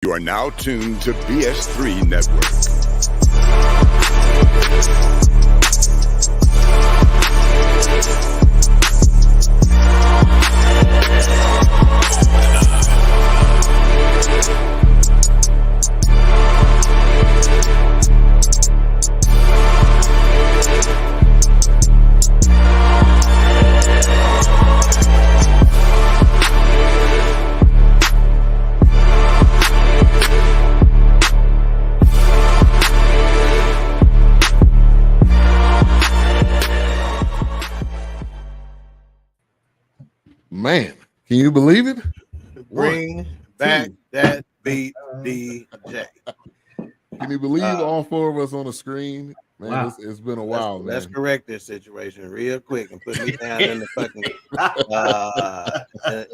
You are now tuned to BS3 Network. Man, can you believe it? Bring back that beat, DJ. Can you believe all four of us on the screen? Man, Wow. it's been a while, man. Let's correct this situation real quick and put me down in the fucking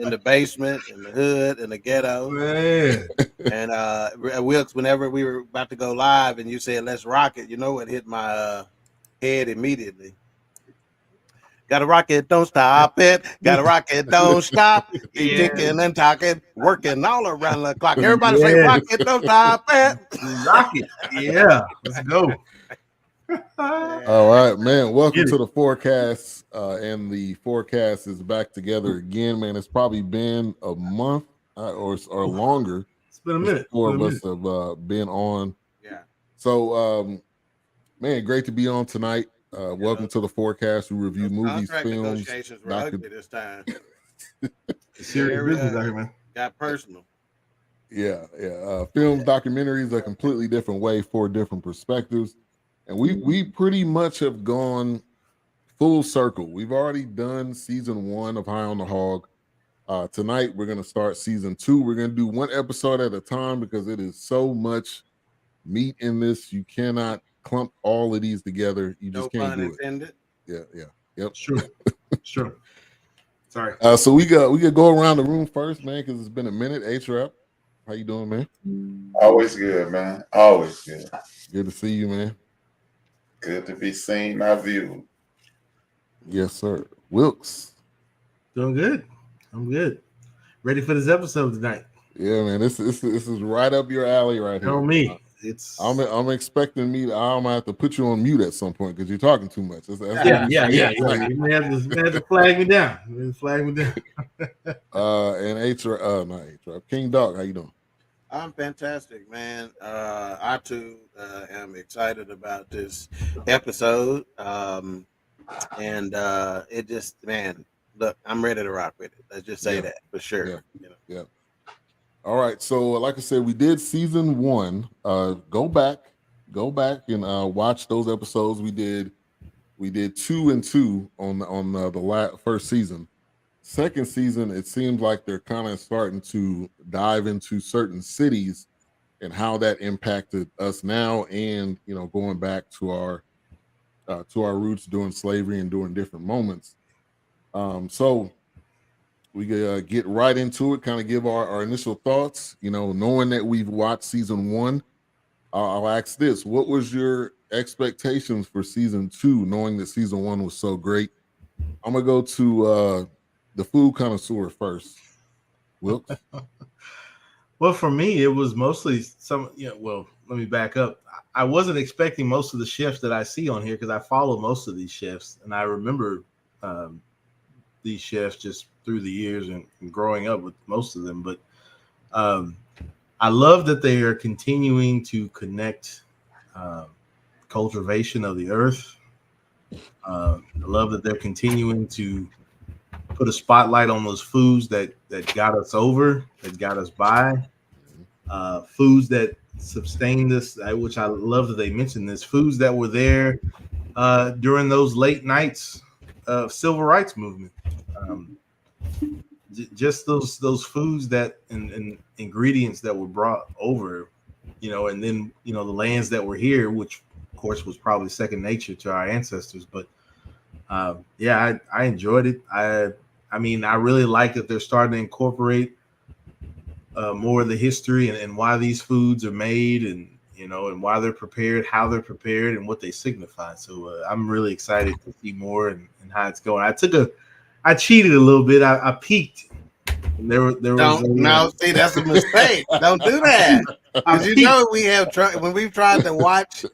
in the basement, in the hood, in the ghetto. Man. And Wilkes, whenever we were about to go live and you said let's rock it, you know what hit my head immediately? Gotta rock it, don't stop it. Gotta rock it, don't stop. Keep ticking and talking, working all around the clock. Everybody say rock it, don't stop it. Rock it. Yeah. Let's go. All right, man. Welcome to the forecast. And the forecast is back together again, man. It's probably been a month or longer. It's been a minute. Four of us have been on. Yeah. So, man, great to be on tonight. Welcome to the forecast. We review movies, Contract films. negotiations were ugly this time. Serious business out here, man. Got personal. Yeah. Films, documentaries, a completely different way, four different perspectives. And we pretty much have gone full circle. We've already done season 1 of High on the Hog. Tonight, we're going to start season 2. We're going to do one episode at a time because it is so much meat in this. You cannot clump all of these together. You just can't do intended. it. Yeah. Yep. Sure. Sorry. So we could go around the room first, man, because it's been a minute. A-Trap, how you doing, man? Always good, man. Always good. Good to see you, man. Good to be seen, not viewed. Yes, sir. Wilkes. Doing good. I'm good. Ready for this episode tonight. Yeah, man. This is right up your alley right here. Tell me. I'm expecting I'm gonna have to put you on mute at some point because you're talking too much. Yeah. You may have to flag me down. And A-Trap, King Dog, how you doing? I'm fantastic, man. I too am excited about this episode. And it just, man, look, I'm ready to rock with it. Let's just say that for sure. Yeah. All right. So, like I said, we did season 1. Go back and watch those episodes. We did 2 and 2 on the first season. Second season, it seems like they're kind of starting to dive into certain cities and how that impacted us now, and going back to our roots during slavery and during different moments. So we get right into it, kind of give our initial thoughts. Knowing that we've watched season 1, I'll ask this: what was your expectations for season 2, knowing that season 1 was so great? I'm gonna go to the food connoisseur first. Wilkes? Well, for me, it was mostly well, let me back up. I wasn't expecting most of the chefs that I see on here because I follow most of these chefs, and I remember these chefs just through the years and growing up with most of them. But I love that they are continuing to connect cultivation of the earth. I love that they're continuing to put a spotlight on those foods that got us over, that got us by, foods that sustained us, which I love that they mentioned this, foods that were there during those late nights of civil rights movement. Just those foods that and ingredients that were brought over, and then the lands that were here, which of course was probably second nature to our ancestors. But I enjoyed it. I mean, I really like that they're starting to incorporate more of the history and why these foods are made, and and why they're prepared, how they're prepared, and what they signify. So I'm really excited to see more and how it's going. I cheated a little bit. I peeked And there was No, see, that's a mistake. Don't do that. Because you know we have tried when we've tried to watch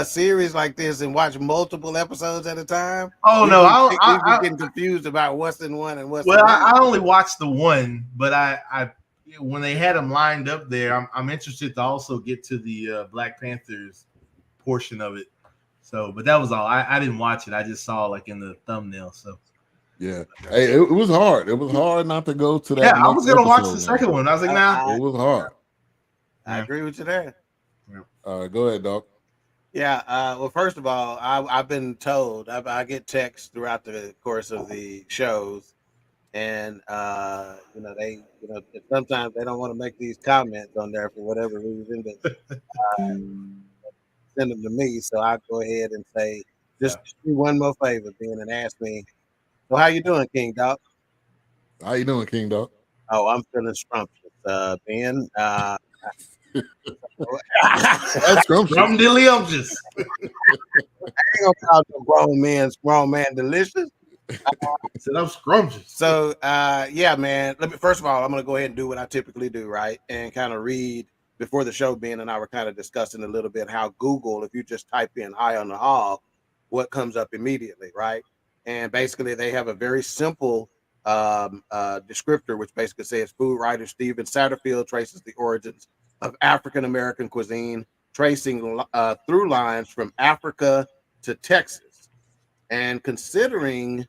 series like this and watch multiple episodes at a time. Oh no, I'm getting confused about what's in one and what's. Well, in I only watched the one, but I when they had them lined up there, I'm interested to also get to the Black Panthers portion of it. So, but that was all. I didn't watch it. I just saw like in the thumbnail. So. Yeah, hey, it was hard. It was hard not to go to that. Yeah, I was gonna watch the episode, second one. I was like, nah. It was hard. I agree with you there. Go ahead, Doc. Yeah. Well, first of all, I've been told I get texts throughout the course of the shows, and sometimes they don't want to make these comments on there for whatever reason, but send them to me, so I go ahead and say, just do one more favor, Ben, and ask me. So how you doing, King Doc? How you doing, King Doc? Oh, I'm feeling scrumptious, Ben. That's Scrumptious. I ain't gonna call the grown man delicious. Said I'm scrumptious. So yeah, man. First of all, I'm gonna go ahead and do what I typically do, right? And kind of read before the show. Ben and I were kind of discussing a little bit how Google, if you just type in "High on the Hog," what comes up immediately, right? And basically, they have a very simple descriptor, which basically says food writer Stephen Satterfield traces the origins of African American cuisine, tracing through lines from Africa to Texas. And considering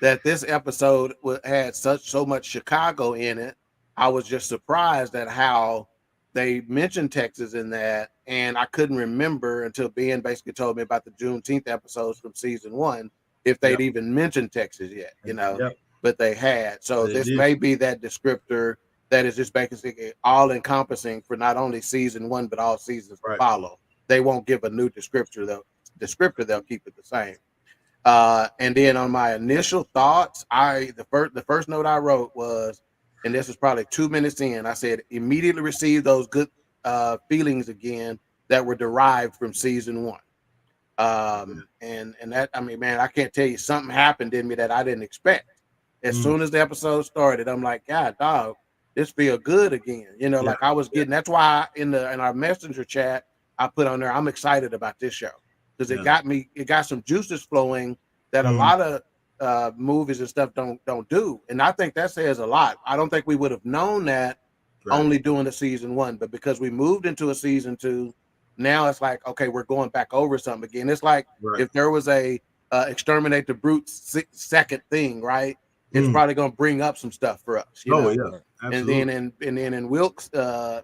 that this episode had so much Chicago in it, I was just surprised at how they mentioned Texas in that, and I couldn't remember until Ben basically told me about the Juneteenth episodes from season 1 if they'd even mentioned Texas yet, but they had. So this may be that descriptor that is just basically all encompassing for not only season 1 but all seasons to follow. They won't give a new descriptor though. They'll keep it the same. And then on my initial thoughts, the first note I wrote was, and this was probably 2 minutes in, I said immediately receive those good feelings again that were derived from season 1. And that, I mean, man, I can't tell you, something happened in me that I didn't expect. As soon as the episode started, I'm like, God, dog, this feel good again. Like I was getting. That's why in our messenger chat, I put on there, I'm excited about this show because it got some juices flowing that a lot of movies and stuff don't do. And I think that says a lot. I don't think we would have known that only doing the season 1, but because we moved into a season 2. Now it's like, okay, we're going back over something again. It's like if there was a exterminate the brute second thing, right? It's probably going to bring up some stuff for us. Absolutely. And then in Wilkes,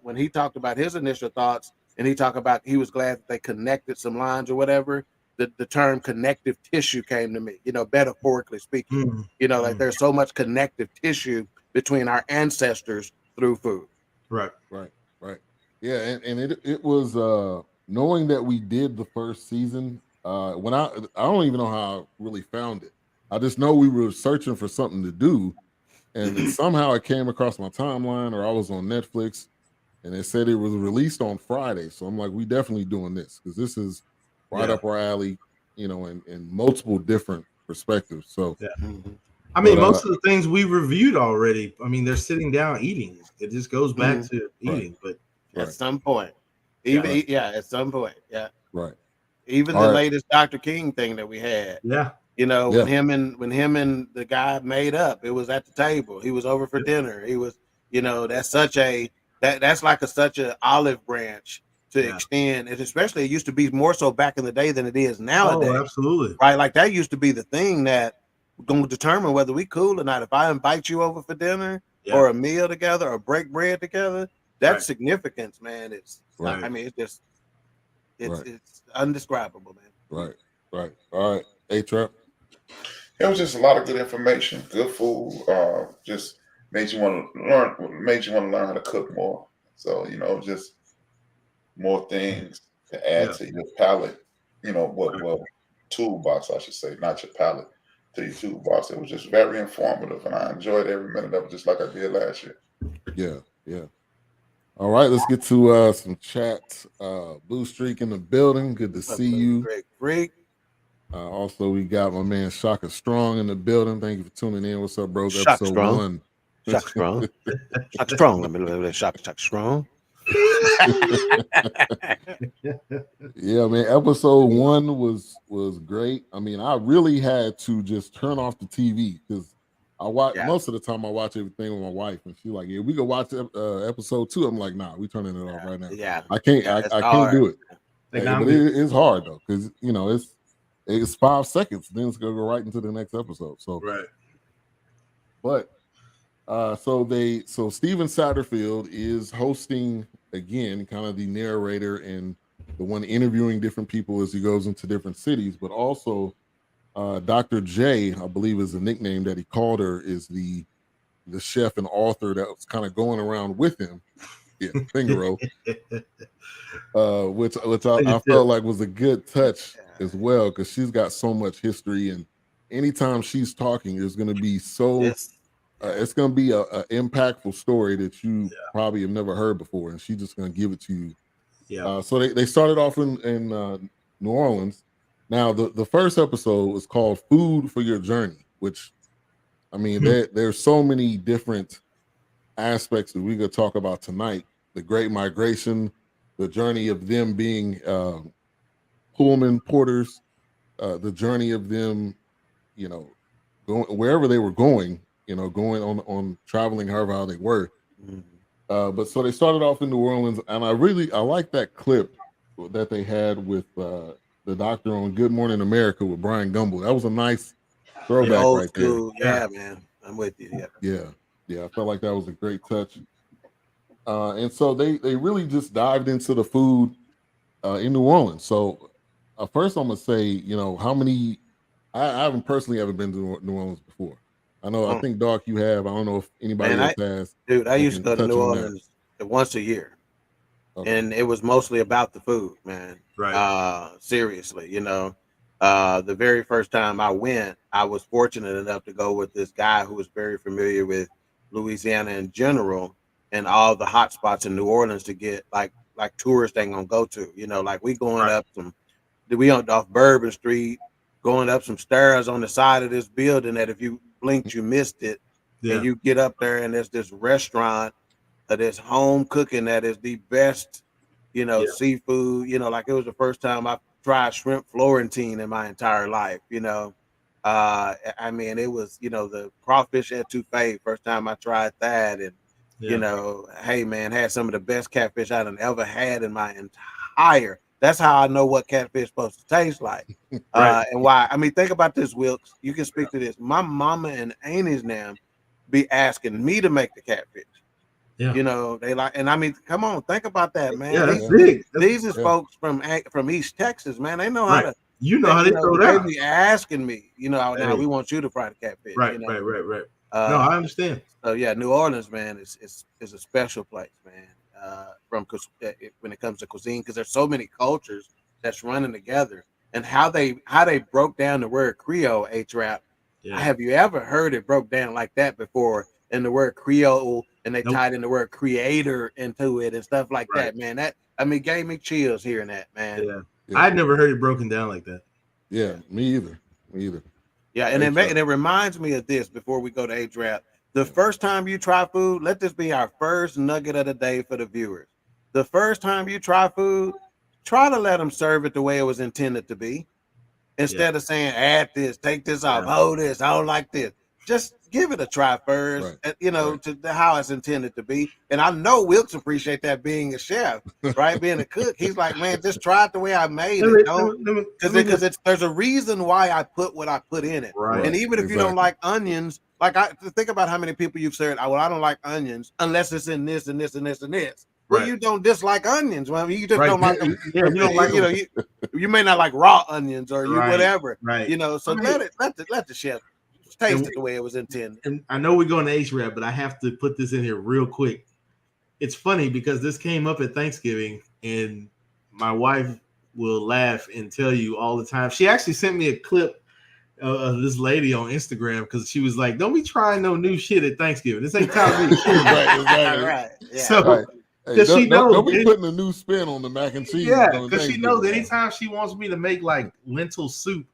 when he talked about his initial thoughts, and he talked about he was glad that they connected some lines or whatever. The term connective tissue came to me. Metaphorically speaking. Like there's so much connective tissue between our ancestors through food. Right. Yeah, and it was knowing that we did the first season. When I don't even know how I really found it. I just know we were searching for something to do, and then somehow it came across my timeline, or I was on Netflix, and it said it was released on Friday. So I'm like, we definitely doing this because this is right up our alley, in multiple different perspectives. So I mean, most of the things we reviewed already. I mean, they're sitting down eating. It just goes back to eating, but. At some point, at some point, right. Even the latest Dr. King thing that we had, when him and the guy made up, it was at the table. He was over for dinner. He was, that's such a such an olive branch to extend, and especially it used to be more so back in the day than it is nowadays. Oh, absolutely, right? Like that used to be the thing that going to determine whether we cool or not. If I invite you over for dinner or a meal together or break bread together. That significance, man, I mean, it's just, it's undescribable, man. Right. All right. A-Trap. It was just a lot of good information, good food. Just made you want to learn how to cook more. So, just more things to add to your palate. Well, toolbox, I should say, not your palate, to your toolbox. It was just very informative, and I enjoyed every minute of it, just like I did last year. Yeah. All right, let's get to some chat. Blue Streak in the building. Good to see you. Great. Also, we got my man Shaka Strong in the building. Thank you for tuning in. What's up, bro? Shaka Episode Strong. 1 Shaka Strong. Shaka Strong. Let me Shaka Strong. Yeah, man. Episode 1 was great. I mean, I really had to just turn off the TV because I watch most of the time. I watch everything with my wife, and she's like, "Yeah, we can watch episode 2." I'm like, "Nah, we turning it off right now." Yeah, I can't. I can't do it. Like, But it's hard though because it's 5 seconds. Then it's gonna go right into the next episode. So right. But so Steven Satterfield is hosting again, kind of the narrator and the one interviewing different people as he goes into different cities, but also Dr. J, I believe is the nickname that he called her, is the chef and author that was kind of going around with him. Yeah, finger roll. Which I felt like was a good touch as well, because she's got so much history, and anytime she's talking, there's going to be it's going to be a impactful story that you probably have never heard before, and she's just going to give it to you. Yeah. So they started off in New Orleans. Now the first episode was called "Food for Your Journey," which, I mean, there's so many different aspects that we could talk about tonight. The Great Migration, the journey of them being Pullman porters, the journey of them, going wherever they were going, going on traveling however how they were. But so they started off in New Orleans, and I like that clip that they had with the doctor on Good Morning America with Brian Gumble. That was a nice throwback right there. Yeah, man, I'm with you. Yeah. I felt like that was a great touch. And so they really just dived into the food in New Orleans. So first I'm gonna say, how many? I haven't personally ever been to New Orleans before. I know. I think, Doc, you have. I don't know if anybody else has. Dude, I used to go to New Orleans once a year, and it was mostly about the food, man. Right. Seriously, the very first time I went, I was fortunate enough to go with this guy who was very familiar with Louisiana in general and all the hot spots in New Orleans to get like tourists ain't gonna go to. Like we going up off Bourbon Street, going up some stairs on the side of this building that if you blinked, you missed it. Yeah. And you get up there and there's this restaurant that is home cooking that is the best, seafood. Like it was the first time I tried shrimp Florentine in my entire life. I mean, it was, the crawfish etouffee, first time I tried that, and hey man, had some of the best catfish I'd ever had in my entire. That's how I know what catfish is supposed to taste like. Right. And why. I mean, think about this, Wilkes. You can speak to this. My mama and aunties now be asking me to make the catfish. Yeah. They like, and I mean, come on, think about that, man. Yeah, that's big. These is folks from East Texas, man. They know how to. How they throw that. They be asking me, now we want you to fry the catfish. Right. No, I understand. So yeah, New Orleans, man, is a special place, man. When it comes to cuisine, because there's so many cultures that's running together, and how they broke down the word Creole, H-Rap. Yeah. Have you ever heard it broke down like that before? And the word Creole, and they tied in the word creator into it and stuff like that, man. That gave me chills hearing that, man. Yeah. I'd never heard it broken down like that. Yeah, me either. Yeah, and it reminds me of this before we go to H-Rap. The first time you try food, let this be our first nugget of the day for the viewers. The first time you try food, try to let them serve it the way it was intended to be. Instead of saying, add this, take this off, hold this, I don't like this. Just give it a try first, to how it's intended to be. And I know Wilkes appreciate that, being a chef, right? Being a cook. He's like, man, just try it the way I made it. Because there's a reason why I put what I put in it. Right. And even if you don't like onions, think about how many people you've said, I don't like onions unless it's in this and this and this and this. Well, you don't dislike onions. Well, you just don't like them. Yeah, you don't like you may not like raw onions or whatever. Right. So let the chef taste it the way it was intended. And I know we're going to H-Rap, but I have to put this in here real quick. It's funny because this came up at Thanksgiving, and my wife will laugh and tell you all the time. She actually sent me a clip of this lady on Instagram because she was like, "Don't be trying no new shit at Thanksgiving. This ain't time to be shit." Right. Yeah. So. Because she knows don't be putting a new spin on the mac and cheese. Yeah, because she knows anytime she wants me to make like lentil soup,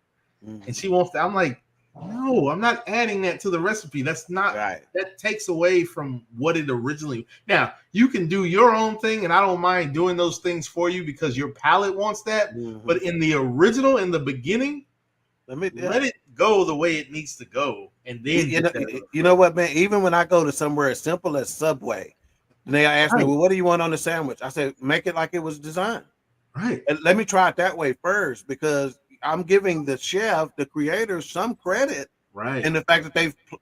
and she wants to, I'm like, No, I'm not adding that to the recipe. That's not Right. that takes away from what it originally. Now, you can do your own thing, and I don't mind doing those things for you because your palate wants that. Mhm. But in the original, in the beginning, Let me let it go the way it needs to go, and then you get know, that you know what, man? Even when I go to somewhere as simple as Subway, they ask me, Right. "Well, what do you want on the sandwich?" I said, "Make it like it was designed." right. And let me try it that way first because I'm giving the chef, the creators, some credit Right. in the fact that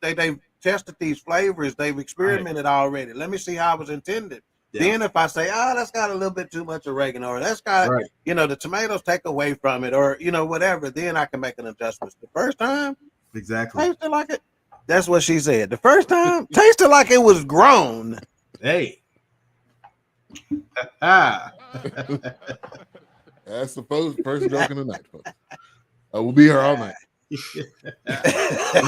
they've tested these flavors, they've experimented already. Let me see how it was intended. Yeah. Then if I say, "Oh, that's got a little bit too much oregano," or "That's got Right. the tomatoes take away from it," or whatever, then I can make an adjustment. The first time, Exactly. tasted like it. That's what she said. The first time, tasted like it was grown. Hey. Ah. That's the first joke in the night, folks. We'll be here all night. Let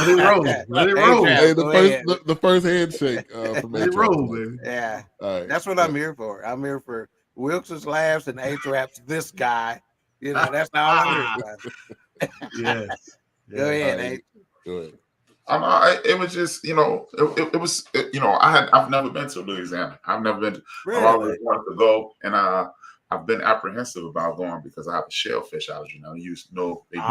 it roll. Let it Hey, roll. Trav, Hey, go ahead. the first handshake from Let it A-Trap. roll, baby. Yeah, All right. that's what I'm here for. I'm here for Wilkes' laughs and A-Trap's this guy. That's all I'm here for. Yes. Go ahead, All right. A. Go ahead. It was just, I've never been to Louisiana. I've never been. I've always Really? wanted to go, and I've been apprehensive about going because I have a shellfish allergy. Now, you know, they do.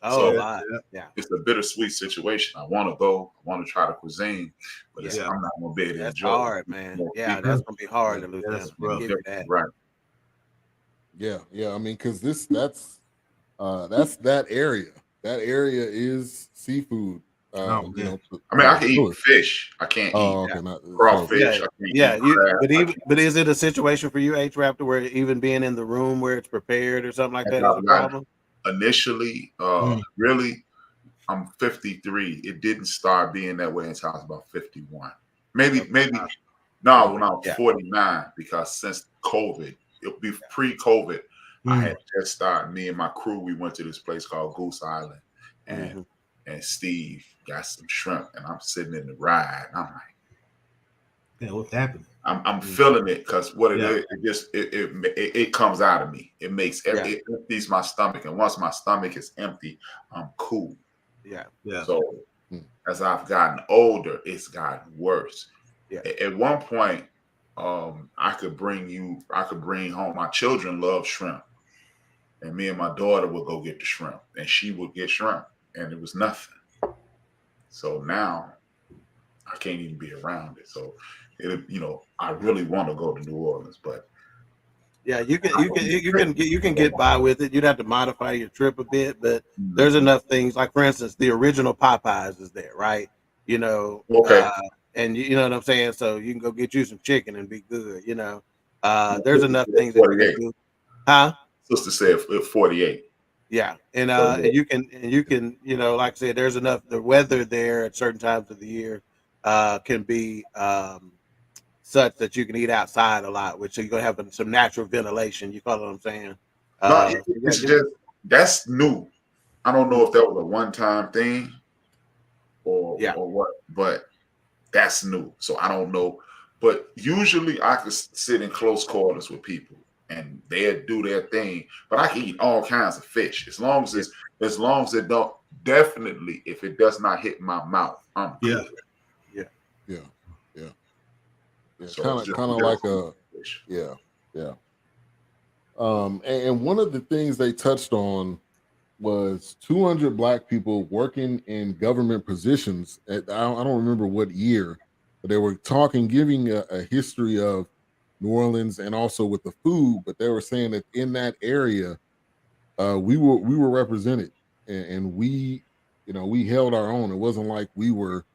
Oh, So my. Yeah. it's a bittersweet situation. I want to go. I want to try the cuisine, but Yeah. I'm not going to be able to That's enjoy hard, it. man. Yeah, that's gonna be hard to lose. That's I'll rough. give you that. Right. Yeah. I mean, because that's that area. That area is seafood. Oh, man. I mean, I can eat fish. I can't Oh, eat okay. Not crawfish. Yeah, I can't yeah. eat crab. But is it a situation for you, A-Trap, to where even being in the room where it's prepared or something like that is a problem? Initially, really, I'm 53. It didn't start being that way until I was about 51. Maybe when I was 49, because since COVID, it'll be pre-COVID, I had just started. Me and my crew, we went to this place called Goose Island, and Steve got some shrimp, and I'm sitting in the ride, and I'm like, Yeah, what's happening? I'm feeling it because what it is, it comes out of me. It makes it empties my stomach, and once my stomach is empty, I'm cool. Yeah. So as I've gotten older, it's gotten worse. Yeah. At one point, I could bring home. My children love shrimp, and me and my daughter would go get the shrimp, and she would get shrimp, and it was nothing. So now I can't even be around it. So I really want to go to New Orleans, but yeah, you can get by with it. You'd have to modify your trip a bit, but there's enough things. Like for instance, the original Popeyes is there, right? Okay. And you know what I'm saying. So you can go get you some chicken and be good. There's enough things that you can do. Huh? Sister said 48. Yeah, and you can like I said, there's enough. The weather there at certain times of the year can be such that you can eat outside a lot, which you're gonna have some natural ventilation. You follow what I'm saying? It's just that's new. I don't know if that was a one-time thing or what, but that's new. So I don't know. But usually I could sit in close quarters with people and they'll do their thing. But I can eat all kinds of fish as long as it don't, definitely if it does not hit my mouth, I'm good. So kind of like and one of the things they touched on was 200 Black people working in government positions. I don't remember what year, but they were giving a history of New Orleans and also with the food. But they were saying that in that area, we were represented, and we held our own. It wasn't like we were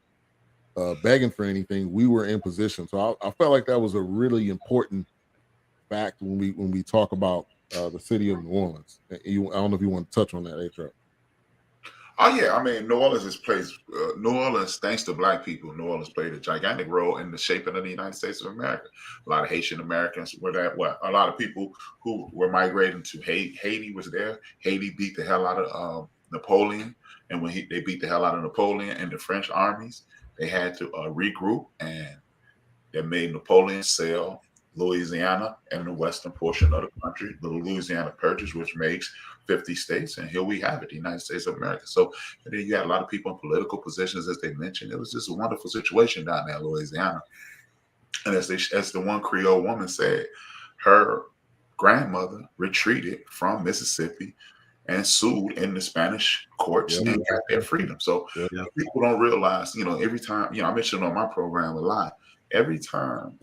begging for anything. We were in position. So I felt like that was a really important fact when we talk about the city of New Orleans. I don't know if you want to touch on that, A-Trap. Oh yeah, I mean, New Orleans New Orleans, thanks to Black people, New Orleans played a gigantic role in the shaping of the United States of America. A lot of Haitian Americans were there. A lot of people who were migrating to Haiti was there. Haiti beat the hell out of Napoleon, and when they beat the hell out of Napoleon and the French armies, they had to regroup, and that made Napoleon sell Louisiana and the western portion of the country, the Louisiana Purchase, which makes 50 states, and here we have it, the United States of America. So and then you had a lot of people in political positions, as they mentioned. It was just a wonderful situation down there in Louisiana. And as the one Creole woman said, her grandmother retreated from Mississippi and sued in the Spanish courts and got their freedom. So people don't realize, every time, I mentioned on my program a lot, every time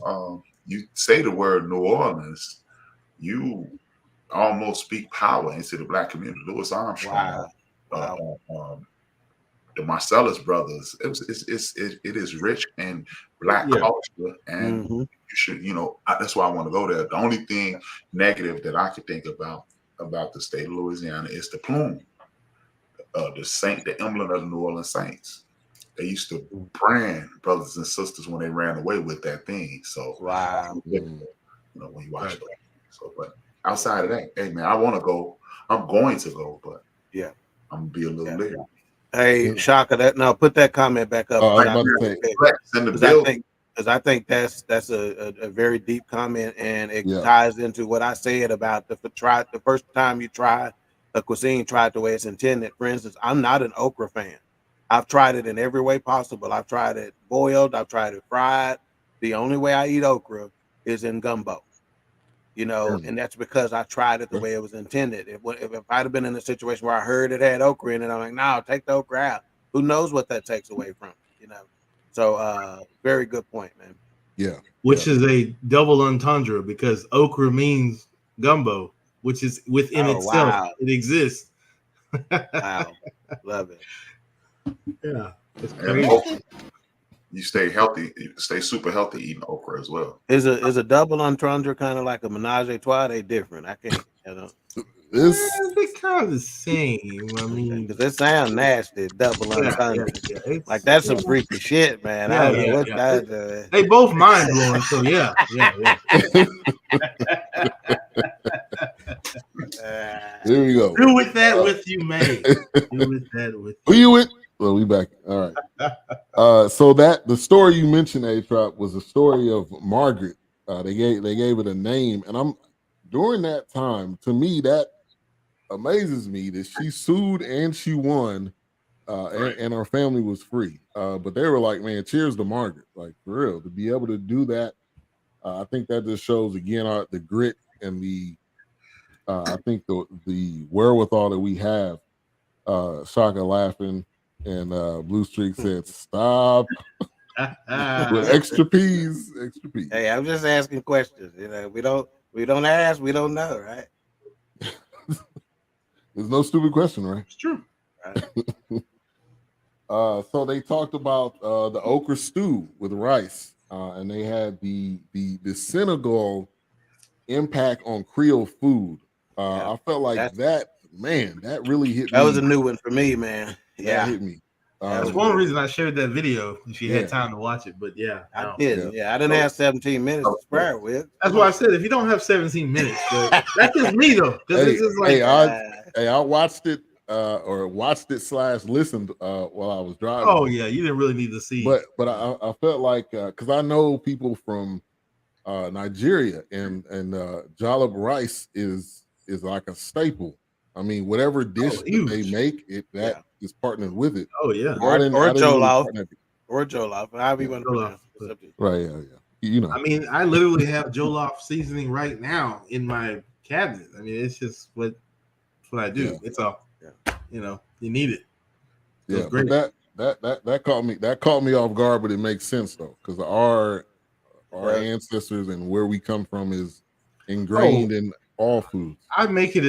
you say the word New Orleans, you almost speak power into the Black community. Louis Armstrong, the Marcellus brothers. It is rich in Black culture, and you should, that's why I want to go there. The only thing negative that I could think about the state of Louisiana is the plume, the emblem of the New Orleans Saints. They used to brand brothers and sisters when they ran away with that thing. So when you watch that. So, but outside of that, hey man, I want to go. I'm going to go, but I'm gonna be a little leery. Hey, Shaka, now put that comment back up. Because I think that's a very deep comment, and it ties into what I said about the first time you try a cuisine, try it the way it's intended. For instance, I'm not an okra fan. I've tried it in every way possible. I've tried it boiled. I've tried it fried. The only way I eat okra is in gumbo, and that's because I tried it the way it was intended. If I'd have been in a situation where I heard it had okra in it, I'm like, no, take the okra out. Who knows what that takes away from, So very good point, man. Yeah. Which is a double entendre because okra means gumbo, which is within itself. Wow. It exists. Wow. Love it. Yeah. It's crazy. You stay healthy, you stay super healthy eating okra as well. Is a double entendre kind of like a menage a trois? They different. I can't, They're kind of the same. I mean, because it sounds nasty. Double entendre, like that's some freaky shit, man. I don't know what that. They both mind blowing. So yeah. There we go. Do with that with you, man. Do with that with you. Who you with? Well, we back. All right. So the story you mentioned, A-Trop, was a story of Margaret. They gave it a name, and during that time, to me, that amazes me that she sued and she won, and her family was free. But they were like, man, cheers to Margaret, like for real, to be able to do that. I think that just shows again the grit and the I think the wherewithal that we have. Shaka laughing. And Blue Streak said, "Stop with extra peas, extra peas." Hey, I'm just asking questions. We don't ask, we don't know, right? There's no stupid question, right? It's true. Right. So they talked about the okra stew with rice, and they had the Senegal impact on Creole food. I felt like that really hit me. That was a new one for me, man. Yeah, that hit me. That's one reason I shared that video. If you had time to watch it, but I did. Yeah, I didn't have 17 minutes to spare with. That's why I said if you don't have 17 minutes, that's just me though. It's just like, I watched it or watched it / listened while I was driving. Oh yeah, you didn't really need to see. But I felt like because I know people from Nigeria and jollof rice is like a staple. I mean, whatever dish that they make, is partnered with it. Oh yeah, or jollof, or jollof. However you want to pronounce it. Right, yeah. I mean, I literally have jollof seasoning right now in my cabinet. I mean, it's just what I do. Yeah. It's all, you need it. Yeah, great. But that caught me off guard, but it makes sense though, because our ancestors and where we come from is ingrained in all foods. I make it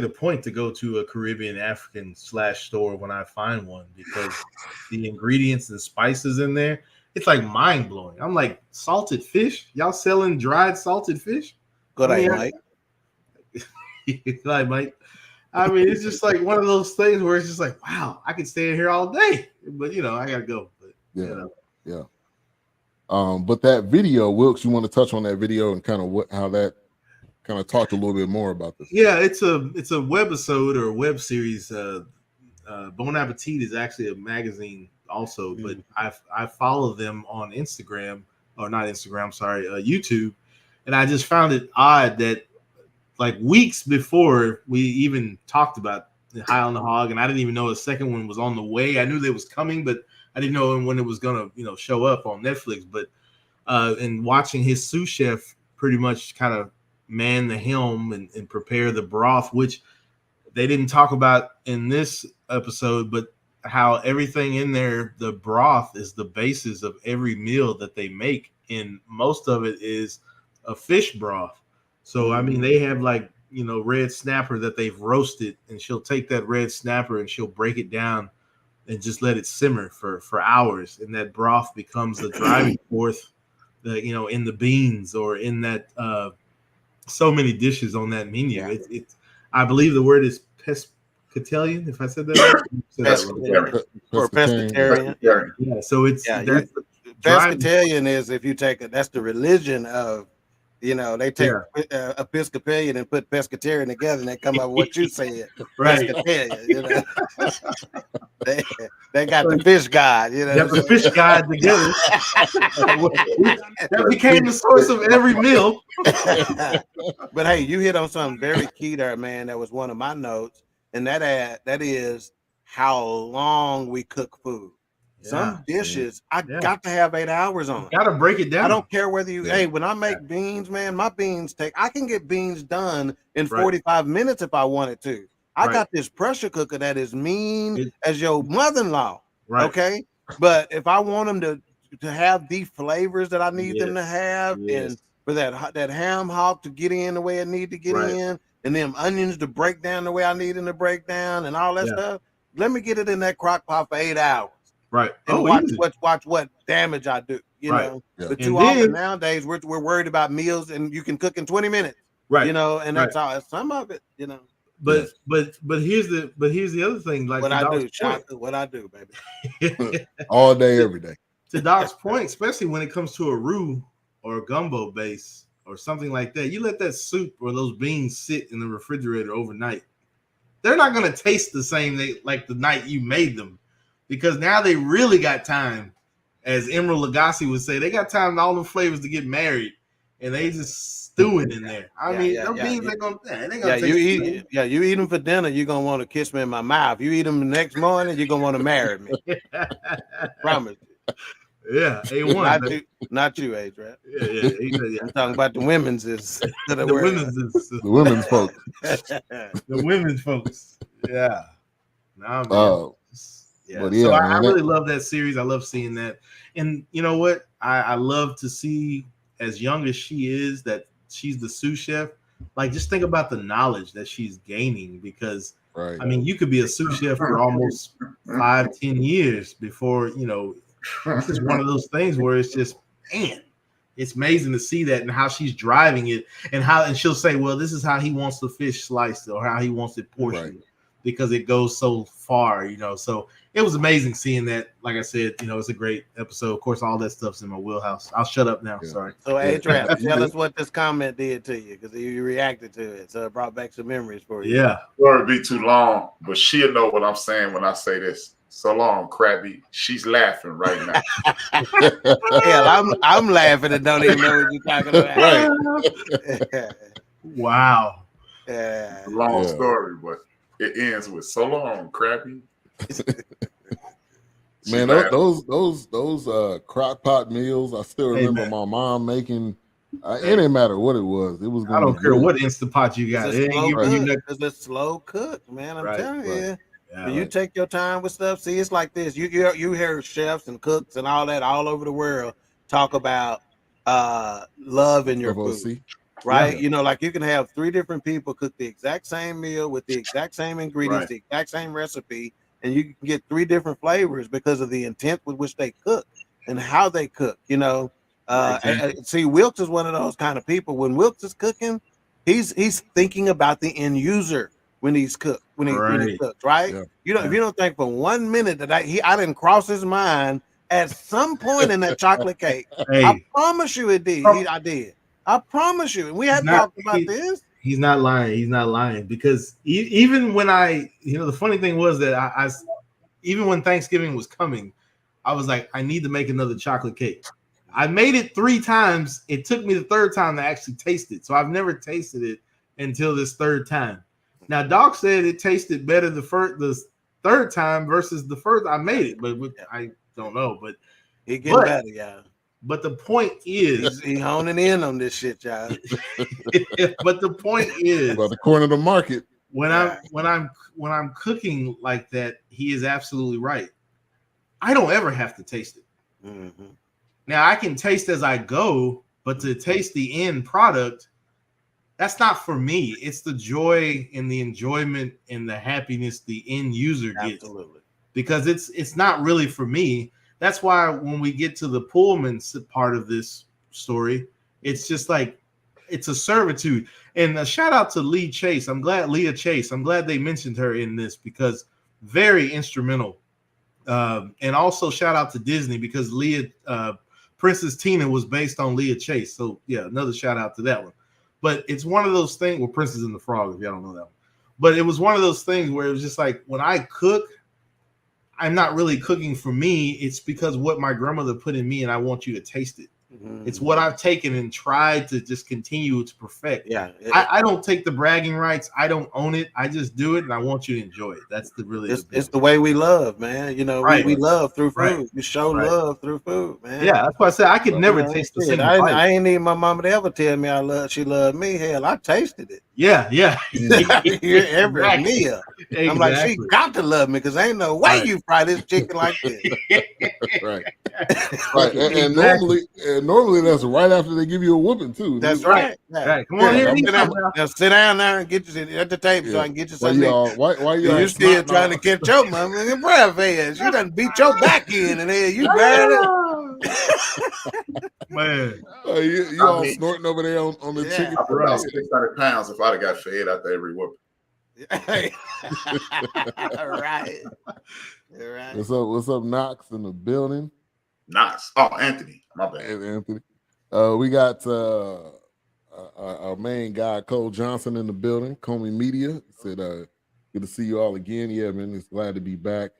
a point to go to a Caribbean African / store when I find one, because the ingredients and spices in there, it's like mind blowing. I'm like, salted fish? Y'all selling dried salted fish? Good night, Mike. Good night, Mike. I mean, it's just like one of those things where it's just like, wow, I could stay in here all day, but I gotta go. But yeah. But that video, Wilkes, you want to touch on that video and kind of how that kind of talked a little bit more about this? Yeah, it's a webisode or a web series. Bon Appetit is actually a magazine also, but I follow them on Instagram, or not Instagram, sorry, YouTube, And I just found it odd that like weeks before we even talked about High on the Hog, and I didn't even know a second one was on the way. I knew they was coming, but I didn't know when it was gonna, show up on Netflix. But and watching his sous chef pretty much kind of man the helm and prepare the broth, which they didn't talk about in this episode, but how everything in there, the broth is the basis of every meal that they make, and most of it is a fish broth. So I mean, they have like red snapper that they've roasted, and she'll take that red snapper and she'll break it down and just let it simmer for hours, and that broth becomes the driving force, in the beans or in that so many dishes on that menu. Yeah. It's I believe the word is pescatarian, if I said that right. Or pescatarian. Yeah, so it's that's the Pescatarian is, if you take it, that's the religion of, they take Episcopalian and put pescatarian together, and they come up with what you said. Right. Pescatarian, they got the fish god, They got the fish god together. That became the source of every meal. But hey, you hit on something very key there, man. That was one of my notes, and that is how long we cook food. Some dishes I got to have 8 hours on. Got to break it down. I don't care whether you. Hey, when I make beans, man, my beans I can get beans done in 45 minutes if I wanted to. I got this pressure cooker that is mean as your mother-in-law. Right. Okay, but if I want them to have the flavors that I need them to have, and for that ham hock to get in the way it need to get in, and them onions to break down the way I need them to break down, and all that stuff, let me get it in that crock pot for 8 hours. Right. And watch what damage I do. Know. Yeah. But too often nowadays we're worried about meals, and you can cook in 20 minutes. Right. And that's all. Some of it. But here's the other thing. Like what I do, baby. All day, every day. To Doc's point, especially when it comes to a roux or a gumbo base or something like that, you let that soup or those beans sit in the refrigerator overnight. They're not going to taste the same like the night you made them. Because now they really got time, as Emeril Lagasse would say, they got time and all the flavors to get married, and they just stewing in there. I mean, beans ain't gonna taste. You eat them for dinner, you're gonna want to kiss me in my mouth. You eat them the next morning, you're gonna want to marry me. Promise. Yeah, A1. Not you, A-Trap. Yeah. I'm talking about the women's the women's folks. The women's folks. Yeah. Nah, man. Yeah, so I really love that series. I love seeing that. And you know what? I love to see, as young as she is, that she's the sous chef. Like, just think about the knowledge that she's gaining, because I mean, you could be a sous chef for almost 5-10 years before, this is one of those things where it's just, man, it's amazing to see that, and how she's driving it, and she'll say, well, this is how he wants the fish sliced, or how he wants it portioned. Because it goes so far, So it was amazing seeing that. Like I said, it's a great episode. Of course, all that stuff's in my wheelhouse. I'll shut up now. Sorry. So, A-Trap, tell us what this comment did to you, because you reacted to it. So it brought back some memories for you. Yeah. It'll be too long, but she'll know what I'm saying when I say this. So long, Krabby. She's laughing right now. Hell, I'm laughing and don't even know what you're talking about. Wow. Long story, but it ends with so long, Krabby. Man, those crock pot meals, I still remember my mom making. It didn't matter what it was. It was. I don't care what Instant Pot you got. It's a slow cook, man. I'm telling you. Yeah, you take your time with stuff. See, it's like this. You hear chefs and cooks and all that all over the world talk about love in your food. Right? Yeah. Like you can have 3 different people cook the exact same meal with the exact same ingredients, the exact same recipe, and you can get 3 different flavors because of the intent with which they cook and how they cook, see, Wilkes is one of those kind of people. When Wilkes is cooking, he's thinking about the end user when he's cooks, right? Yeah. If you don't think for 1 minute that I didn't cross his mind at some point in that chocolate cake. I promise you it did. I did. I promise you. And we had talked about this. He's not lying. He's not lying, because even when the funny thing was that I even when Thanksgiving was coming, I was like, I need to make another chocolate cake. I made it 3 times. It took me the 3rd time to actually taste it. So I've never tasted it until this 3rd time. Now, Doc said it tasted better the 3rd time versus the first I made it, but I don't know. But He getting better, y'all. But the point is, he honing in on this shit, y'all. But the point is, about the corner of the market. When I'm cooking like that, he is absolutely right. I don't ever have to taste it. Mm-hmm. Now I can taste as I go, but to taste the end product, that's not for me. It's the joy and the enjoyment and the happiness the end user gets. Absolutely. Because it's not really for me. That's why when we get to the Pullman part of this story, it's just like it's a servitude. And a shout out to Leah Chase. I'm glad they mentioned her in this because very instrumental. And also shout out to Disney because Princess Tina was based on Leah Chase. So yeah, another shout out to that one. But it's one of those things. Well, Princess and the Frog, if y'all don't know that one. But it was one of those things where it was just like when I cook, I'm not really cooking for me. It's because what my grandmother put in me, and I want you to taste it. Mm-hmm. It's what I've taken and tried to just continue to perfect. Yeah, I don't take the bragging rights. I don't own it. I just do it, and I want you to enjoy it. That's it's the way we love, man. You know, right. we love through food. Right. We show love through food, man. Yeah, that's why I said I could never taste the same. I ain't need my mama to ever tell me she loved me. Hell, I tasted it. Yeah. Every meal. Exactly. I'm like, she got to love me because ain't no way you fry this chicken like this. Right. And normally that's right after they give you a whooping too. That's right. Right. Come on here. Now sit down there and get you at the table so I can get you something. Why you still trying to catch your mama in your breath ass? You done beat your back in and then you bad man. You all snorting over there on the chicken. I put about 600 pounds if I'd have got fed after every whooping. All right. What's up, Knox in the building? Knox. Oh, Anthony. My bad. Anthony. We got our main guy, Cole Johnson, in the building. Comey Media said, good to see you all again. Yeah, man, it's glad to be back.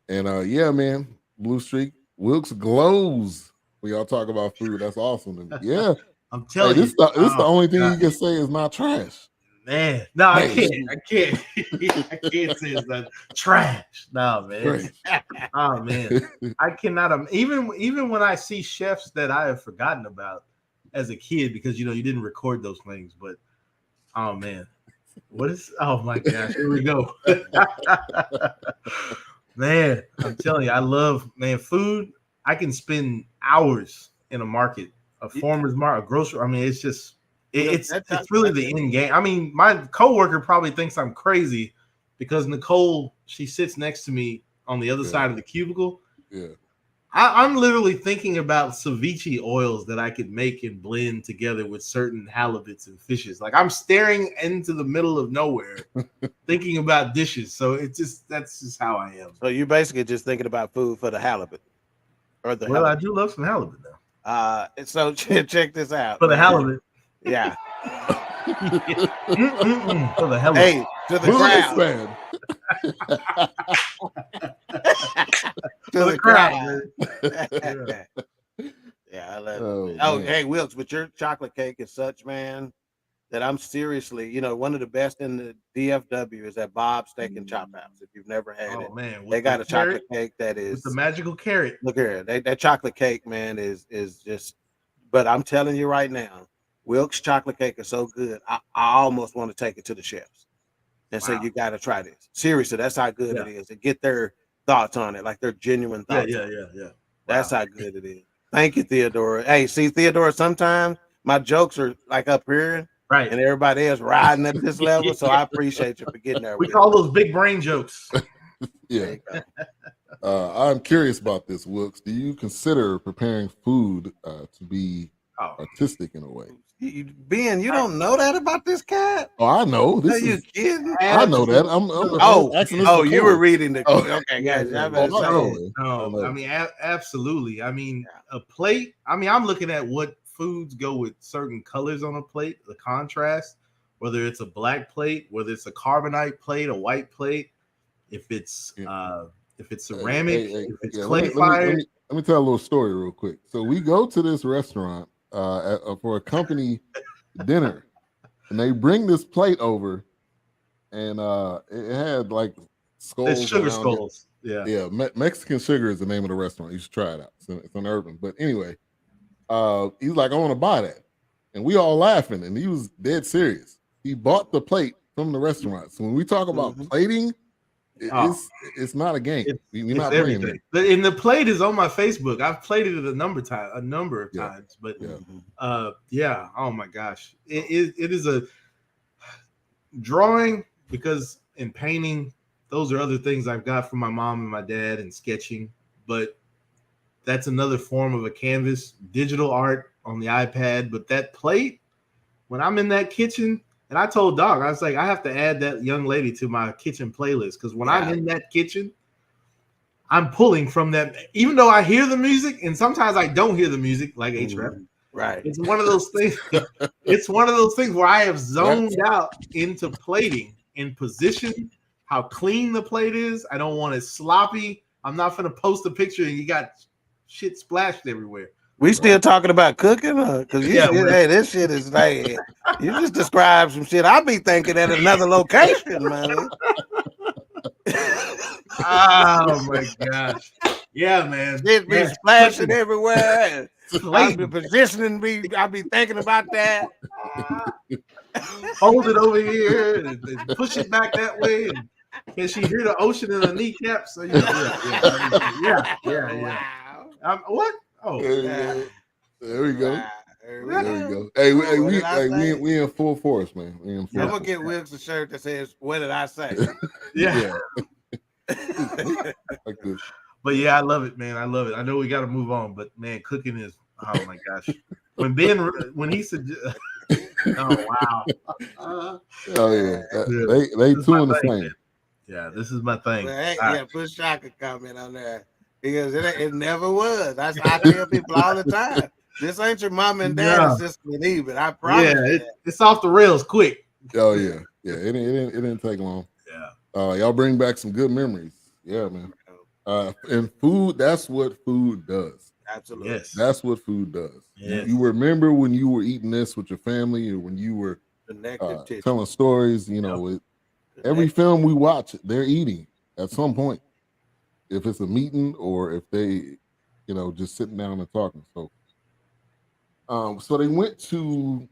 And yeah, man, Blue Streak. Wilkes glows when y'all talk about food. That's awesome. Yeah. I'm telling you. This is the only thing you can say is not trash. Man, no, I can't. I can't say it's not trash. No, man. Oh man, I cannot. Even when I see chefs that I have forgotten about as a kid, because you didn't record those things. But oh man, what is? Oh my gosh, here we go. Man, I'm telling you, I love food. I can spend hours in a market, a farmer's market, a grocery. I mean, it's just. It's really the end game. I mean, my coworker probably thinks I'm crazy because Nicole, she sits next to me on the other side of the cubicle. Yeah. I'm literally thinking about ceviche oils that I could make and blend together with certain halibuts and fishes. Like I'm staring into the middle of nowhere thinking about dishes. So that's just how I am. So you're basically just thinking about food for the halibut. Or halibut. I do love some halibut though. So check this out. For the halibut. Yeah. For the halibut. Hey, to the crowd. To the crowd. Yeah, I love it. Oh, hey, Wilkes, but your chocolate cake is such, man, that I'm seriously, one of the best in the DFW is at Bob's Steak and Chop House. If you've never had it, man, they got a chocolate cake that is with the magical carrot. Look here, that chocolate cake, man, is just. But I'm telling you right now, Wilkes chocolate cake is so good. I almost want to take it to the chefs and say you got to try this. Seriously, that's how good it is. And get their thoughts on it, like their genuine thoughts. Yeah. That's how good it is. Thank you, Theodora. Hey, see, Theodora, sometimes my jokes are like up here, right, and everybody else riding at this level. So I appreciate you for getting there. We call those big brain jokes. Yeah. I'm curious about this, Wilkes. Do you consider preparing food to be artistic in a way? Ben, you don't know that about this cat? Oh, I know. Are you kidding? I know that. You were reading the. Okay, guys. I mean, absolutely. I mean, a plate. I mean, I'm looking at what foods go with certain colors on a plate, the contrast. Whether it's a black plate, whether it's a carbonite plate, a white plate, if it's if it's ceramic, if it's yeah, clay fired. Let me tell a little story real quick. So we go to this restaurant for a company dinner, and they bring this plate over, and it had like skulls. It's sugar around skulls. it. Yeah. Mexican Sugar is the name of the restaurant. You should try it out. It's in Urban. But anyway, he's like, I want to buy that, and we all laughing, and he was dead serious. He bought the plate from the restaurant. So when we talk about plating, it's not a game. We're not playing it. And the plate is on my Facebook. I've played it a number of times. But yeah. Oh my gosh, it is a drawing, because in painting, those are other things I've got from my mom and my dad, and sketching. But that's another form of a canvas, digital art on the iPad. But that plate, when I'm in that kitchen. And I told Doc, I was like, I have to add that young lady to my kitchen playlist, because when I'm in that kitchen, I'm pulling from that. Even though I hear the music, and sometimes I don't hear the music, like H-Rap. Right. It's one of those things. It's one of those things where I have zoned out into plating and position, how clean the plate is. I don't want it sloppy. I'm not going to post a picture and you got shit splashed everywhere. We still talking about cooking? Because hey, this shit is like, you just described some shit. I'll be thinking at another location, man. Oh my gosh. Yeah, man. It be splashing everywhere. I'll be positioning me. I'll be thinking about that. Hold it over here and push it back that way. And can she hear the ocean in her kneecaps? So, yeah. What? Oh, there we go. There we go. Hey, we in full force, man. I'm gonna get Wilkes a shirt that says, "What did I say?" Yeah. Like this. But yeah, I love it, man. I love it. I know we got to move on, but man, cooking is, oh my gosh. When he said, oh wow. Oh yeah. They two in the same. Man. Yeah, this is my thing. Well, put Shaka comment on there. Because it never was. I tell people all the time, this ain't your mom and dad's system either. I promise. Yeah, it's off the rails quick. Oh yeah. It didn't take long. Yeah. Y'all bring back some good memories. Yeah, man. And food, that's what food does. Absolutely. Yes. That's what food does. Yes. You remember when you were eating this with your family, or when you were telling stories, every film we watch, they're eating at some point. If it's a meeting or if they, just sitting down and talking. So, so they went to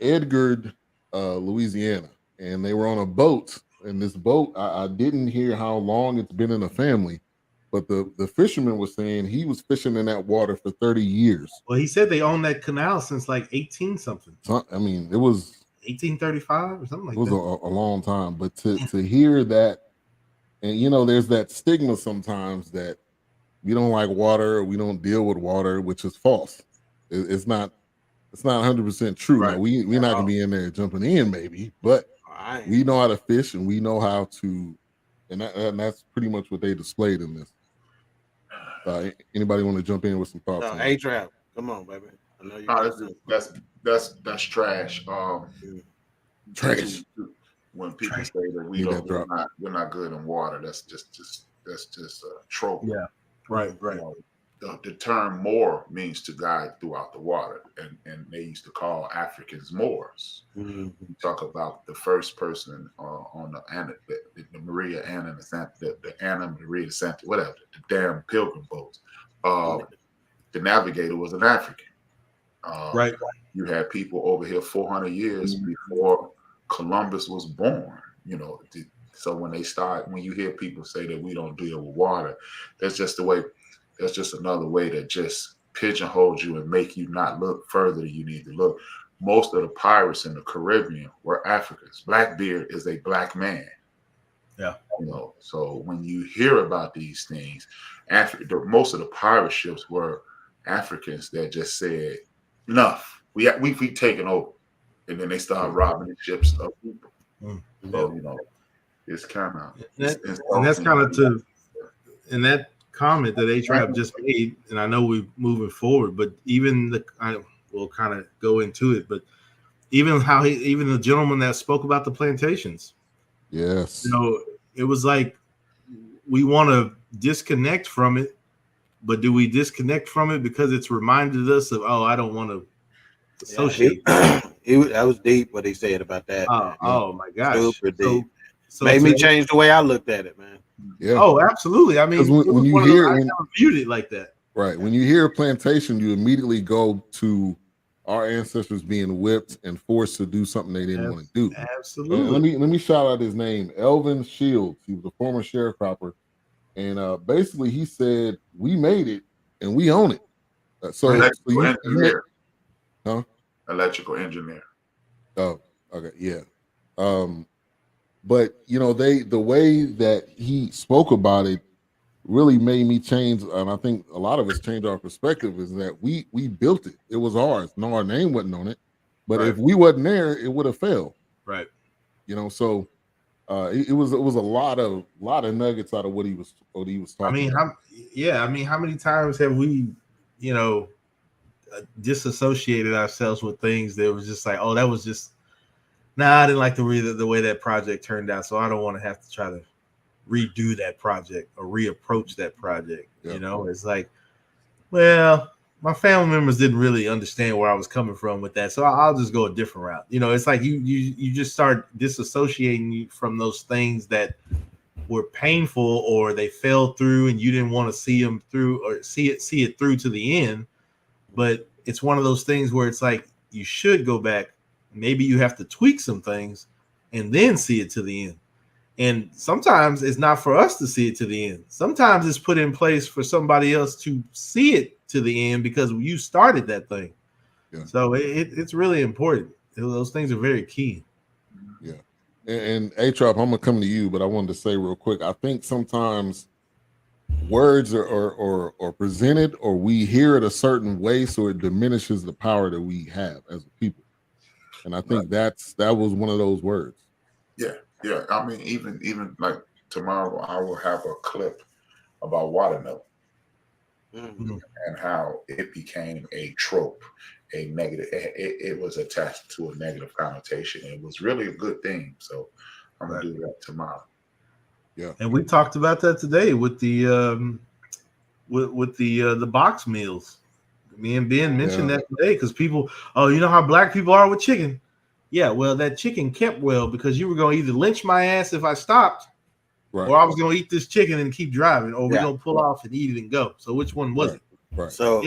Edgard, Louisiana, and they were on a boat. And this boat, I didn't hear how long it's been in the family, but the fisherman was saying he was fishing in that water for 30 years. Well, he said they owned that canal since like 18 something. So, I mean, it was 1835 or something like that. It was a long time, but to hear that. And there's that stigma sometimes that we don't like water, or we don't deal with water, which is false. It's not 100% true. Right. Now, we're not gonna be in there jumping in, maybe, but we know how to fish and we know how to, and that's pretty much what they displayed in this. Anybody want to jump in with some thoughts? No, A-Trap, come on, baby. I know you. That's trash. Trash. When people say that we're not good in water, that's just a trope. Yeah, right. The term Moor means to guide throughout the water, and they used to call Africans Moors. Mm-hmm. You talk about the first person on the Maria Anna and the Anna Maria de Santa, whatever, the damn pilgrim boats. The navigator was an African. Right. You had people over here 400 years before Columbus was born. So when you hear people say that we don't deal with water, that's just another way to just pigeonhole you and make you not look further than you need to look. Most of the pirates in the Caribbean were Africans. Blackbeard is a black man. Yeah. So when you hear about these things, most of the pirate ships were Africans that just said, enough. We've taken over. And then they started robbing the ships of people. So, it's kind of... And that's kind of in that comment that A-Trap just made, and I know we're moving forward, but even we'll kind of go into it, but even the gentleman that spoke about the plantations. Yes. It was like we want to disconnect from it, but do we disconnect from it because it's reminded us of, oh, I don't want to associate? That was deep what he said about that. Man. Oh my gosh, Super deep. So Made me today- change the way I looked at it, man. Yeah. Oh, absolutely. I mean, 'Cause when you hear- I never viewed it like that. Right. When you hear plantation, you immediately go to our ancestors being whipped and forced to do something they didn't want to do. Absolutely. Let me shout out his name, Elvin Shields. He was a former sharecropper, and basically he said, "We made it and we own it." So Electrical you engineer. Huh? Electrical engineer. Oh, okay, yeah. But you know, the way that he spoke about it really made me change, and I think a lot of us changed our perspective. Is that we built it; it was ours. No, our name wasn't on it, but Right. if we wasn't there, it would have failed. Right. You know, so it was a lot of nuggets out of what he was talking. I mean, about. how many times have we, disassociated ourselves with things that was just like, oh, that was just, I didn't like the way that project turned out, so I don't want to have to try to redo that project or reapproach that project. Yeah. It's like, well, my family members didn't really understand where I was coming from with that, so I'll just go a different route. It's like you just start disassociating from those things that were painful or they fell through and you didn't want to see them through or see it through to the end. But it's one of those things where it's like you should go back. Maybe you have to tweak some things and then see it to the end. And sometimes it's not for us to see it to the end. Sometimes it's put in place for somebody else to see it to the end because you started that thing. Yeah. So it's really important. Those things are very key. Yeah. And A-Trop, I'm gonna come to you, but I wanted to say real quick. I think sometimes words are presented or we hear it a certain way, so it diminishes the power that we have as a people. And I think that was one of those words. Yeah. I mean, even like tomorrow, I will have a clip about watermelon and how it became a trope, a negative. It was attached to a negative connotation. It was really a good thing. So I'm gonna do that tomorrow. Yeah, and we talked about that today with the the box meals. Me and Ben mentioned that today because people, you know how black people are with chicken. Yeah, well, that chicken kept well because you were going to either lynch my ass if I stopped, or I was going to eat this chicken and keep driving, or we're going to pull off and eat it and go. So which one was it? Right. So,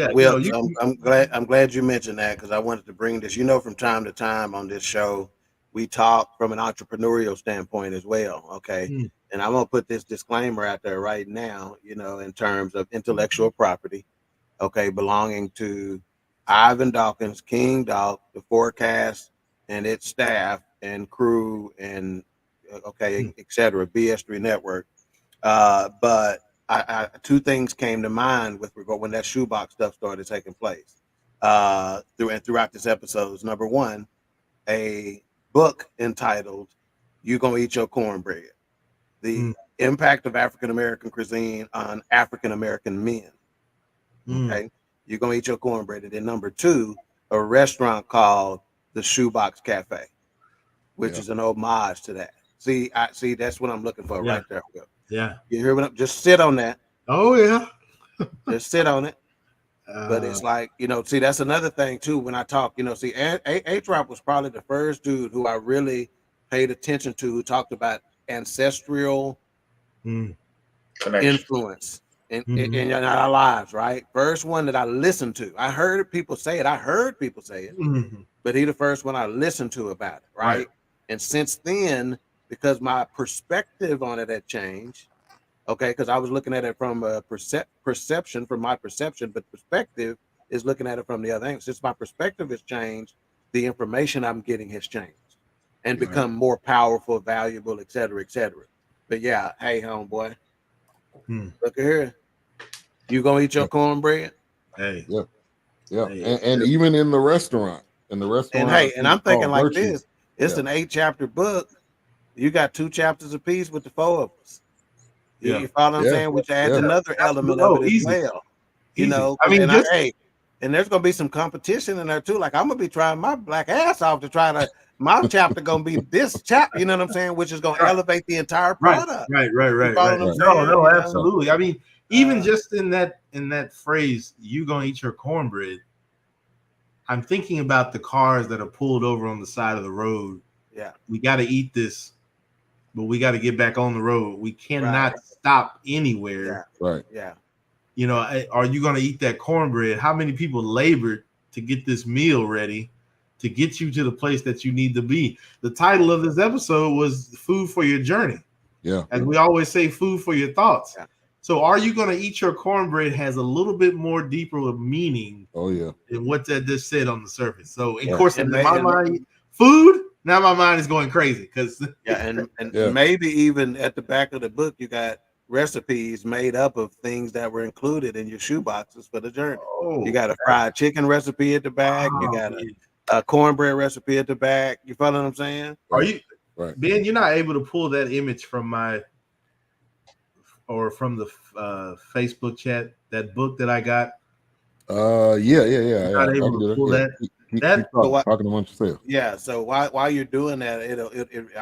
I'm glad you mentioned that because I wanted to bring this. From time to time on this show, we talk from an entrepreneurial standpoint as well. Okay, and I'm gonna put this disclaimer out there right now. In terms of intellectual property, okay, belonging to Ivan Dawkins, King Dawk, the Forecast, and its staff and crew and etc. BS3 Network. But I two things came to mind with regard when that shoebox stuff started taking place throughout this episode. Number one, a book entitled "You Gonna Eat Your Cornbread: The Impact of African American Cuisine on African American Men." Okay, you're gonna eat your cornbread. And then number two, a restaurant called the Shoebox Cafe, which is an homage to that. See, that's what I'm looking for right there. Yeah, you hear what? Just sit on that. Oh yeah, just sit on it. But it's like see, that's another thing too. When I talk, see, A-Trop was probably the first dude who I really paid attention to who talked about ancestral influence in our lives. Right, first one that I listened to. I heard people say it. But he the first one I listened to about it, right? And since then, because my perspective on it had changed, okay, because I was looking at it from a perception, from my perception, but perspective is looking at it from the other angle. Since my perspective has changed, the information I'm getting has changed and become more powerful, valuable, et cetera, et cetera. But yeah, hey, homeboy, look at here. You gonna eat your cornbread? Hey. Yeah. And even in the restaurant. And I'm thinking like this. It's an 8-chapter book. You got 2 chapters apiece with the 4 of us. You follow what I'm saying? Which adds another element of it as well. I mean, and there's gonna be some competition in there too. Like I'm gonna be trying my black ass off to try to. My chapter gonna be this chapter. You know what I'm saying? Which is gonna elevate the entire product. Right. You follow what I'm No, saying? no, You know? absolutely. I mean, even just in that phrase, "you gonna eat your cornbread," I'm thinking about the cars that are pulled over on the side of the road. Yeah. We got to eat this, but we got to get back on the road. We cannot Right. stop anywhere. Yeah. Right. Yeah. You know, are you going to eat that cornbread? How many people labored to get this meal ready to get you to the place that you need to be? The title of this episode was Food for Your Journey. Yeah. As we always say, food for your thoughts. Yeah. So are you going to eat your cornbread has a little bit more deeper meaning Oh yeah. than what that just said on the surface. So of Yeah. course, And in my mind, food, now my mind is going crazy because Yeah, and Yeah. maybe even at the back of the book, you got recipes made up of things that were included in your shoe boxes for the journey. You got a fried chicken recipe at the back. You got a cornbread recipe at the back. You follow what I'm saying? Are you Right. Ben? You're not able to pull that image from my or from the Facebook chat. That book that I got. Yeah. Not I able can to do pull Yeah. that. Keep That- talking amongst yourself. Yeah. So while you're doing that,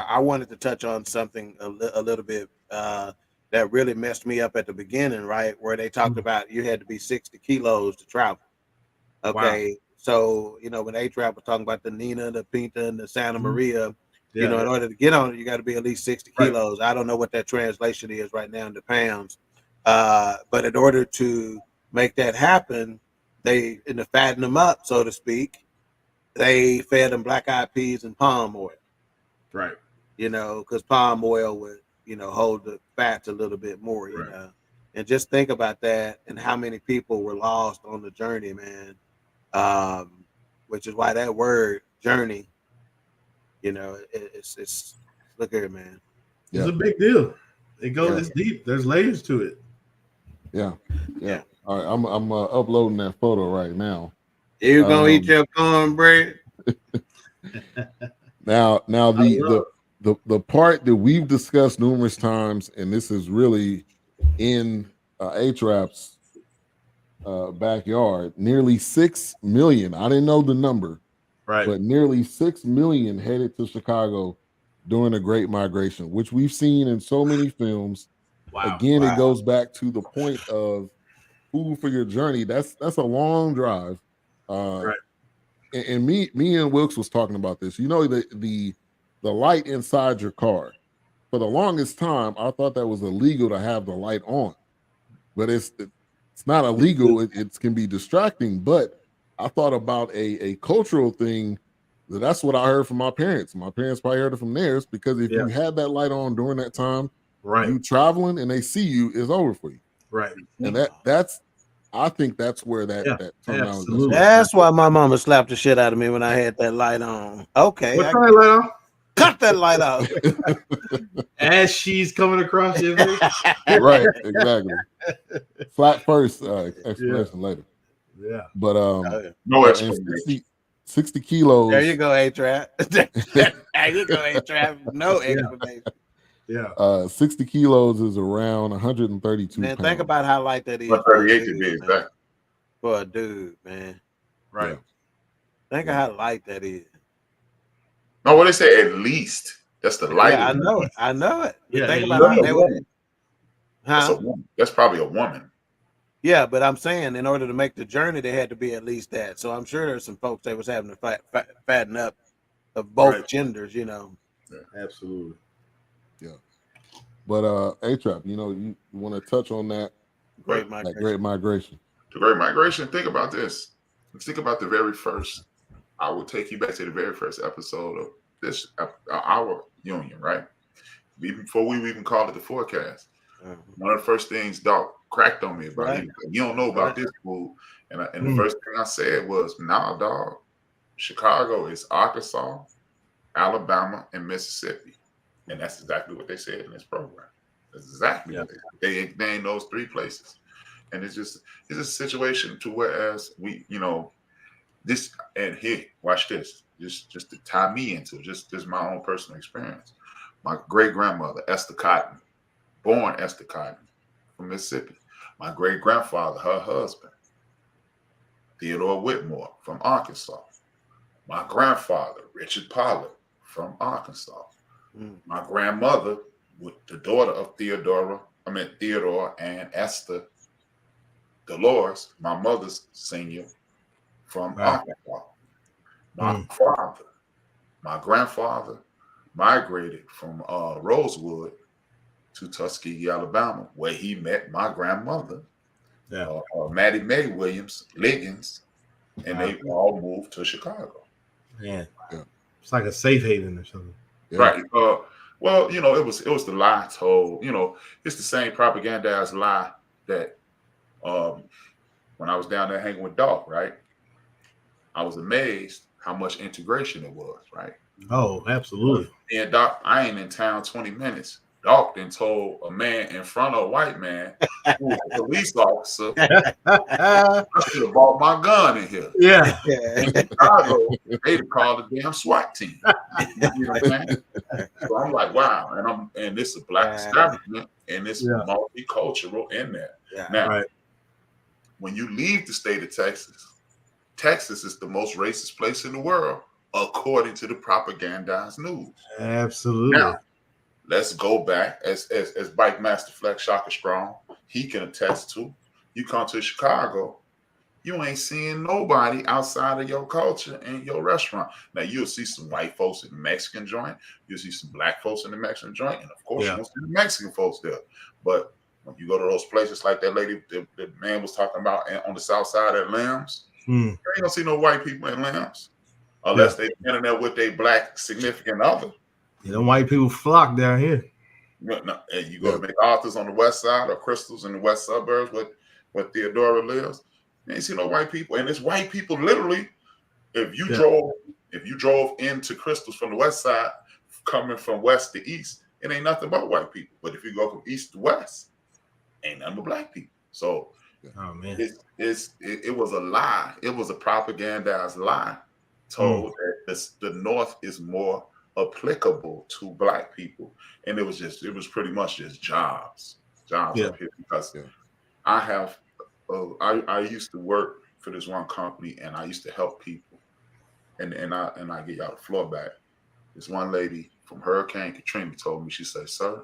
I wanted to touch on something a little bit that really messed me up at the beginning, right? Where they talked about you had to be 60 kilos to travel. Okay. So, you know, when A-Trap was talking about the Nina, the Pinta, and the Santa Maria, you know, in order to get on it, you got to be at least 60 Right. kilos. I don't know what that translation is right now into pounds. But in order to make that happen, to fatten them up, so to speak, they fed them black-eyed peas and palm oil, right. you know, because palm oil would, you know, hold the fats a little bit more, you know. And just think about that and how many people were lost on the journey, man. Which is why that word journey, you know, it's look here, man. Yeah. It's a big deal. It goes Yeah. it's deep. There's layers to it. Yeah. All right, I'm uploading that photo right now. You gonna eat your cornbread? Now the part that we've discussed numerous times, and this is really in A-Trap's backyard, nearly 6 million. I didn't know the number, Right. but nearly 6 million headed to Chicago during the Great Migration, which we've seen in so many films. Wow. Again, it goes back to the point of food for your journey. That's a long drive. Right. And me and Wilkes was talking about this. You know, the light inside your car. For the longest time, I thought that was illegal to have the light on, but it's not illegal. It can be distracting. But I thought about a cultural thing. That's what I heard from my parents. My parents probably heard it from theirs, because if you had that light on during that time, Right. you traveling and they see you, it's over for you. Right. And I think that's where that terminology. absolutely. That's why my mama slapped the shit out of me when I had that light on. Okay, What kind of light on? cut that light off. As she's coming across your face. Right, exactly. Flat first, explanation later. Yeah. But No and explanation. 60 kilos. There you go, A-Trap. There you go, A-Trap. No explanation. Yeah. 60 kilos is around 132 Man, pounds. think about how light that is. 138 to be man. exact. For a dude, man. Right. Think of how light that is. No, what they say, at least. That's the light. Yeah, I know it. I know it. But Yeah, think and about how that's they a would. woman. That's a Huh? woman. That's probably a woman. Yeah, but I'm saying in order to make the journey, they had to be at least that. So I'm sure there's some folks that was having to fatten up of both Right. genders, you know. Absolutely. But A-Trap, you know, you want to touch on that Great that migration. Great Migration. The Great Migration. Think about this. Think about the very first. I will take you back to the very first episode of this our union, right? Even before we even called it the forecast. One of the first things Doc cracked on me about. Right. You don't know about this food, and the first thing I said was, "Nah, dog. Chicago is Arkansas, Alabama, and Mississippi," and that's exactly what they said in this program. That's exactly what they named those three places. And it's a situation to whereas we, you know, this and here, watch this, just to tie me into just my own personal experience. My great grandmother, Esther Cotton, born Esther Cotton from Mississippi. My great grandfather, her husband, Theodore Whitmore from Arkansas. My grandfather, Richard Pollard from Arkansas. My grandmother, the daughter of Theodore and Esther Dolores, my mother's senior, from Arkansas. My grandfather migrated from Rosewood to Tuskegee, Alabama, where he met my grandmother, Maddie Mae Williams Liggins, and they all moved to Chicago. Man, it's like a safe haven or something, right? Well, you know, it was the lie told. You know, it's the same propagandized lie that when I was down there hanging with Doc, right? I was amazed how much integration it was, right? Oh, absolutely. And Doc, I ain't in town 20 minutes. Doc then told a man in front of a white man who was a police officer, I should have bought my gun in here. Yeah. In Chicago, they'd call the damn SWAT team. You know what I'm saying? So I'm like, wow. And this is a black establishment, and it's multicultural in there. Now, when you leave the state of Texas, Texas is the most racist place in the world, according to the propagandized news. Absolutely. Now, let's go back as Bike Master Flex Shaka Strong, he can attest to. You come to Chicago, you ain't seeing nobody outside of your culture and your restaurant. Now you'll see some white folks in the Mexican joint, you'll see some black folks in the Mexican joint, and of course you won't see the Mexican folks there. But when you go to those places like that lady, the man was talking about on the south side at Lambs, you ain't gonna see no white people in Lambs unless they've been in there with their black significant other. Yeah, them white people flock down here. No, and you go to MacArthur's on the west side or Crystal's in the west suburbs where Theodora lives. You ain't see no white people. And it's white people literally. If you drove into Crystal's from the west side, coming from west to east, it ain't nothing but white people. But if you go from east to west, ain't nothing but black people. So it was a lie. It was a propagandized lie told that the North is more applicable to black people, and it was pretty much just jobs up here, because I used to work for this one company, and I used to help people, and I get y'all the floor back. This one lady from Hurricane Katrina told me, she said, "Sir,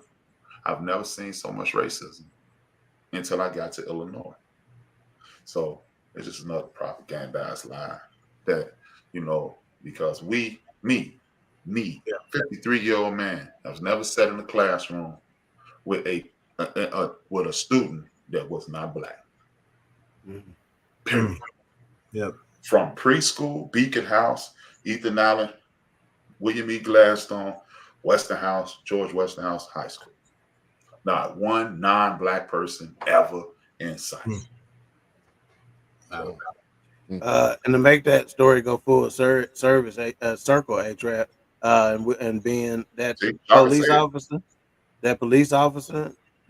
I've never seen so much racism until I got to Illinois." So it's just another propagandized lie that, you know, because me, 53-year-old man, I was never sat in a classroom with a student that was not black. Period. From preschool, Beacon House, Ethan Allen, William E. Gladstone, Westinghouse, George Westinghouse High School. Not one non-black person ever in sight. And to make that story go full service, circle A-Trap, and being that police officer,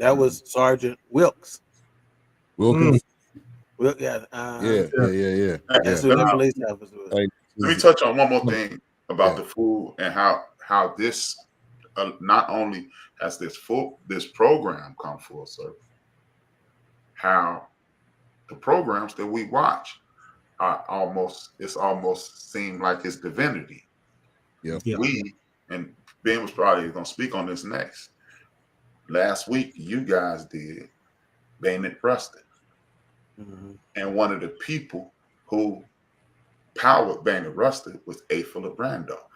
that was Sergeant Wilkes. Wilkins. Yeah. That's who the police officer was. Like, let me touch on one more thing about the food and how this not only has this program come full circle, how the programs that we watch are almost seem like it's divinity. We, and Ben was probably going to speak on this next. Last week, you guys did Bayonet Rusted. And one of the people who powered Bayonet Rusted was A. Philip Randolph,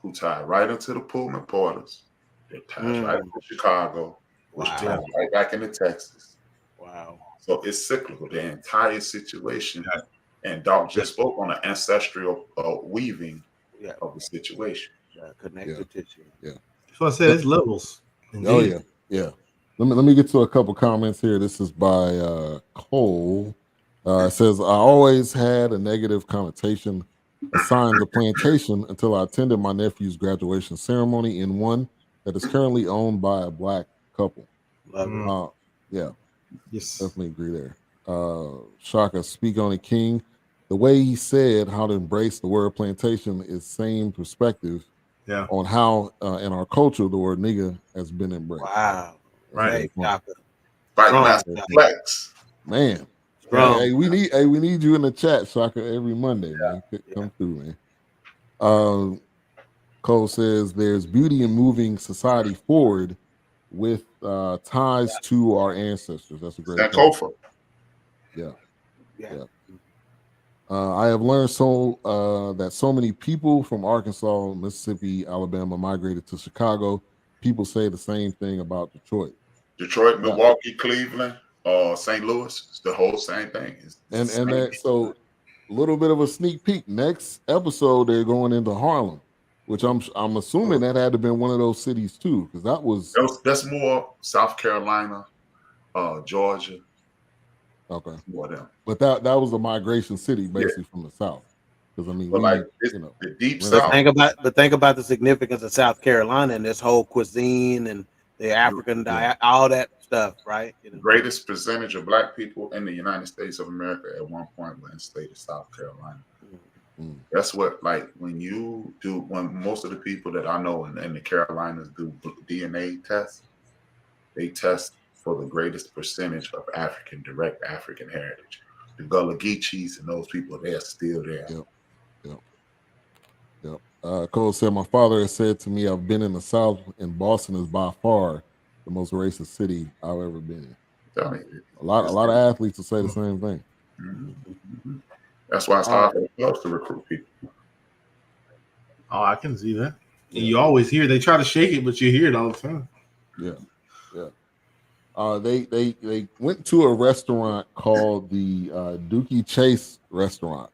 who tied right into the Pullman Porters. They tied right into Chicago, which tied right back into Texas. Wow. So it's cyclical, the entire situation. And Doc just spoke on the ancestral weaving of the situation. Connective tissue. So I said it's levels. Indeed. Let me get to a couple comments here. This is by Cole. It says, I always had a negative connotation assigned to plantation until I attended my nephew's graduation ceremony in one that is currently owned by a black couple. Yes, definitely agree there. Shaka, speak on it, King. The way he said how to embrace the word plantation is same perspective on how in our culture the word nigga has been embraced. Wow. Right. Shaka. Bike Master Flex. Man. Strong. Hey, we need you in the chat so I can every Monday, man. Come through, man. Cole says there's beauty in moving society forward with ties to our ancestors. That's a great point. Sankofa. Yeah. Yeah. I have learned that so many people from Arkansas, Mississippi, Alabama migrated to Chicago. People say the same thing about Detroit. Detroit, Milwaukee, Cleveland, St. Louis. It's the whole same thing. So a little bit of a sneak peek. Next episode, they're going into Harlem, which I'm assuming that had to been one of those cities too, because that's more South Carolina, Georgia. Okay. More them. But that was a migration city basically from the South. Because I mean, the deep But South. think about the significance of South Carolina and this whole cuisine and the African diet, all that stuff, right? The greatest percentage of Black people in the United States of America at one point were in the state of South Carolina. That's what, like, when most of the people that I know in the Carolinas do DNA tests, they test for the greatest percentage of direct African heritage. The Gullah Geechees and those people, they're still there. Yep. Cole said, my father has said to me, I've been in the South, and Boston is by far the most racist city I've ever been in. A lot of athletes will say the same thing. Mm-hmm. That's why it's hard for us to recruit people. Oh, I can see that. And you always hear they try to shake it, but you hear it all the time. Yeah. They went to a restaurant called the Dookie Chase restaurant.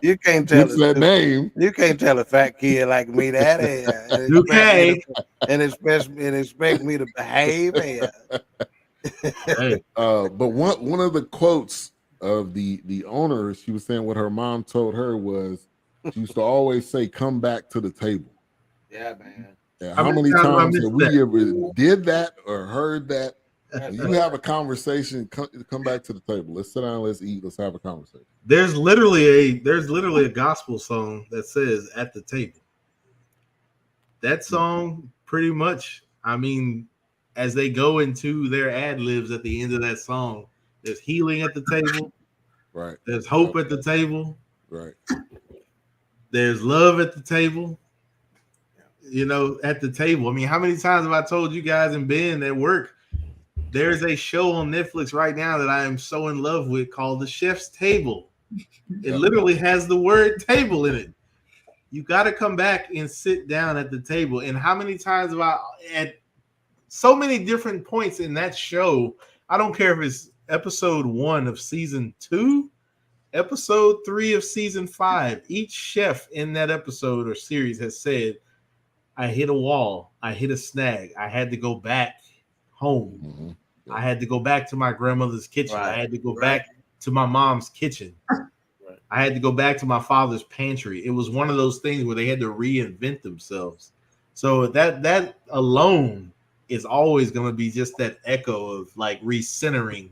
You can't tell that name. You can't tell a fat kid like me that and expect me to behave. But one of the quotes of the owner, she was saying what her mom told her was she used to always say, "Come back to the table." Yeah, man. Yeah, how many times have we ever did that or heard that? When you have a conversation, come back to the table. Let's sit down, let's eat, let's have a conversation. There's literally a gospel song that says "At the Table." That song, pretty much, I mean, as they go into their ad libs at the end of that song, there's healing at the table. Right. There's hope at the table. Right. There's love at the table. You know, at the table. I mean, how many times have I told you guys and Ben at work, there's a show on Netflix right now that I am so in love with called The Chef's Table. It literally has the word table in it. You got to come back and sit down at the table. And how many times have I, at so many different points in that show, I don't care if it's episode 1 of season 2, episode 3 of season 5, each chef in that episode or series has said, I hit a wall. I hit a snag. I had to go back home. Mm-hmm. I had to go back to my grandmother's kitchen. Right. I had to go back to my mom's kitchen. Right. I had to go back to my father's pantry. It was one of those things where they had to reinvent themselves. So that alone is always going to be just that echo of like recentering,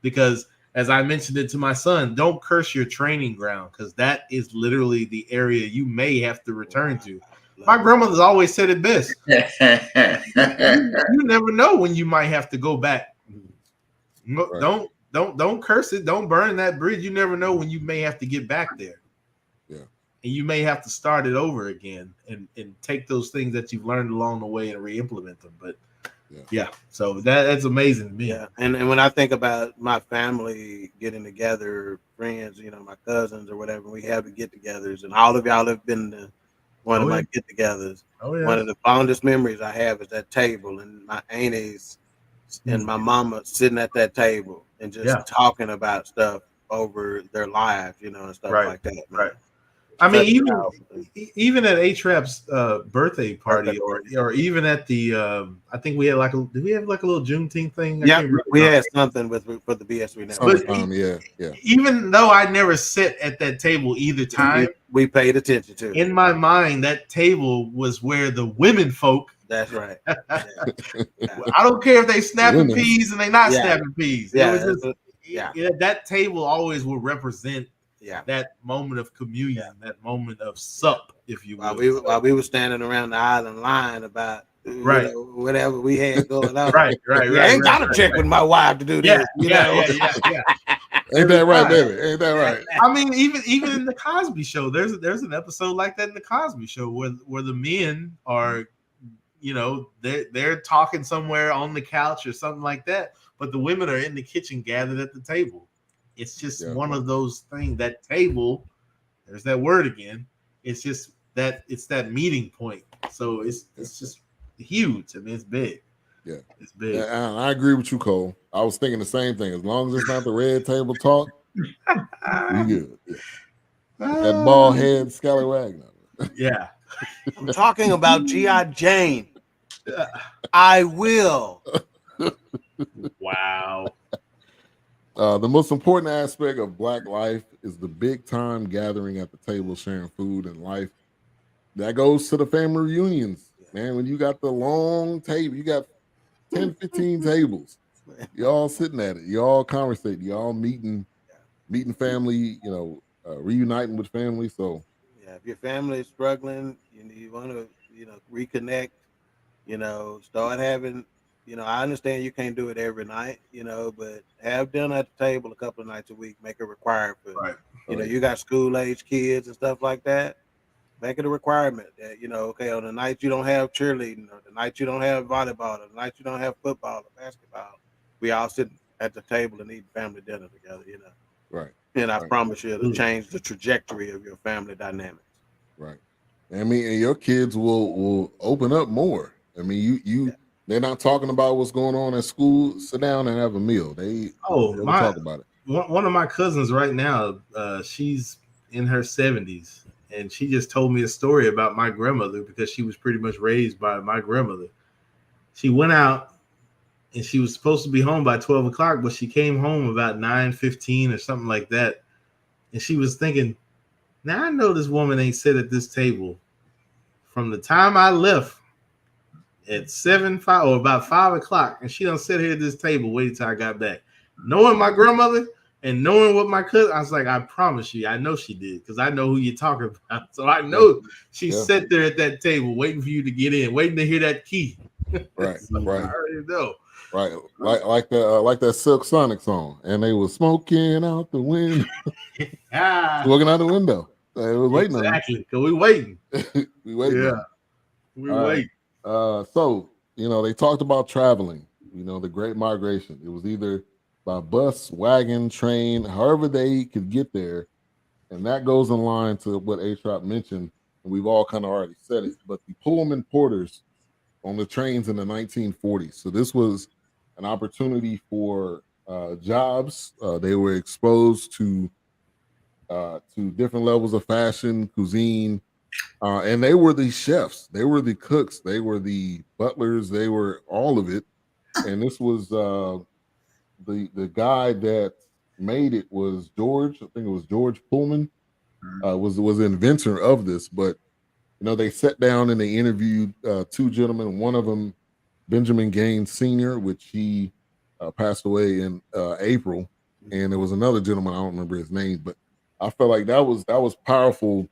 because as I mentioned it to my son, don't curse your training ground, because that is literally the area you may have to return to. My grandmother's always said it best. You never know when you might have to go back. Right. Don't curse it. Don't burn that bridge. You never know when you may have to get back there. Yeah. And you may have to start it over again and take those things that you've learned along the way and re-implement them. But yeah. So that's amazing to me. Yeah. And when I think about my family getting together, friends, you know, my cousins or whatever, we have the get-togethers, and all of y'all have been to one of my get-togethers. One of the fondest memories I have is that table and my aunties and my mama sitting at that table and just talking about stuff over their lives, you know, and stuff like that. Man. Right. I mean, even at A-Trap's birthday party, or even at the, I think we had did we have like a little Juneteenth thing? Yeah, we had something for the BS3 Network. Even though I never sit at that table either time, we paid attention to. In my mind, that table was where the women folk. That's right. I don't care if they snapping peas and they not snapping peas. That table always will represent that moment of communion, that moment of sup, if you will. While we were standing around the island line about Right. You know, whatever we had going on. Right. I ain't gotta check with my wife to do this. Yeah. Ain't that right, Right. baby? Ain't that right? I mean, even in the Cosby Show, there's an episode like that in the Cosby Show where the men are, you know, they're talking somewhere on the couch or something like that, but the women are in the kitchen gathered at the table. It's just one of those things. That table, there's that word again. It's just that it's that meeting point. So it's just huge. I mean, it's big. Yeah, it's big. Yeah, and I agree with you, Cole. I was thinking the same thing. As long as it's not the red table talk, we good. Yeah. That bald head scallywag. Yeah. I'm talking about G.I. Jane. I will. Wow. The most important aspect of Black life is the big time gathering at the table, sharing food and life. That goes to the family reunions, man. When you got the long table, you got 10, 15 tables. Y'all sitting at it. Y'all conversating. Y'all meeting family, you know, reuniting with family. So yeah, if your family is struggling, you want to, reconnect, start having, I understand you can't do it every night, but have dinner at the table a couple of nights a week, make it required for, right. You got school age kids and stuff like that. Make it a requirement that, okay, on the night you don't have cheerleading, or the night you don't have volleyball, or the night you don't have football or basketball, we all sit at the table and eat family dinner together, Right. And I promise you it'll change the trajectory of your family dynamics. Right. I mean, and your kids will open up more. I mean, they're not talking about what's going on at school. Sit down and have a meal. They'll talk about it. One of my cousins right now, she's in her 70s. And she just told me a story about my grandmother because she was pretty much raised by my grandmother. She went out and she was supposed to be home by 12 o'clock, but she came home about 9:15 or something like that. And she was thinking, now I know this woman ain't sit at this table from the time I left at 5 or about 5 o'clock. And she don't sit here at this table waiting till I got back. Knowing my grandmother, and knowing what my cousin, I was like, I promise you, I know she did because I know who you're talking about. So I know she sat there at that table waiting for you to get in, waiting to hear that key. Right, so right. I already know. Right, like that Silk Sonic song, and they were smoking out the window, smoking out the window. It was waiting on exactly because we waiting. we waiting. Yeah, we waiting. So they talked about traveling. The Great Migration. It was either by bus, wagon, train, however they could get there. And that goes in line to what A-Trop mentioned, and we've all kind of already said it, but the Pullman porters on the trains in the 1940s. So this was an opportunity for jobs. They were exposed to different levels of fashion, cuisine, and they were the chefs. They were the cooks. They were the butlers. They were all of it. And this was the guy that made it was George. I think it was George Pullman. Was the inventor of this. But they sat down and they interviewed two gentlemen. One of them, Benjamin Gaines Sr., which he passed away in April, and there was another gentleman, I don't remember his name, but I felt like that was powerful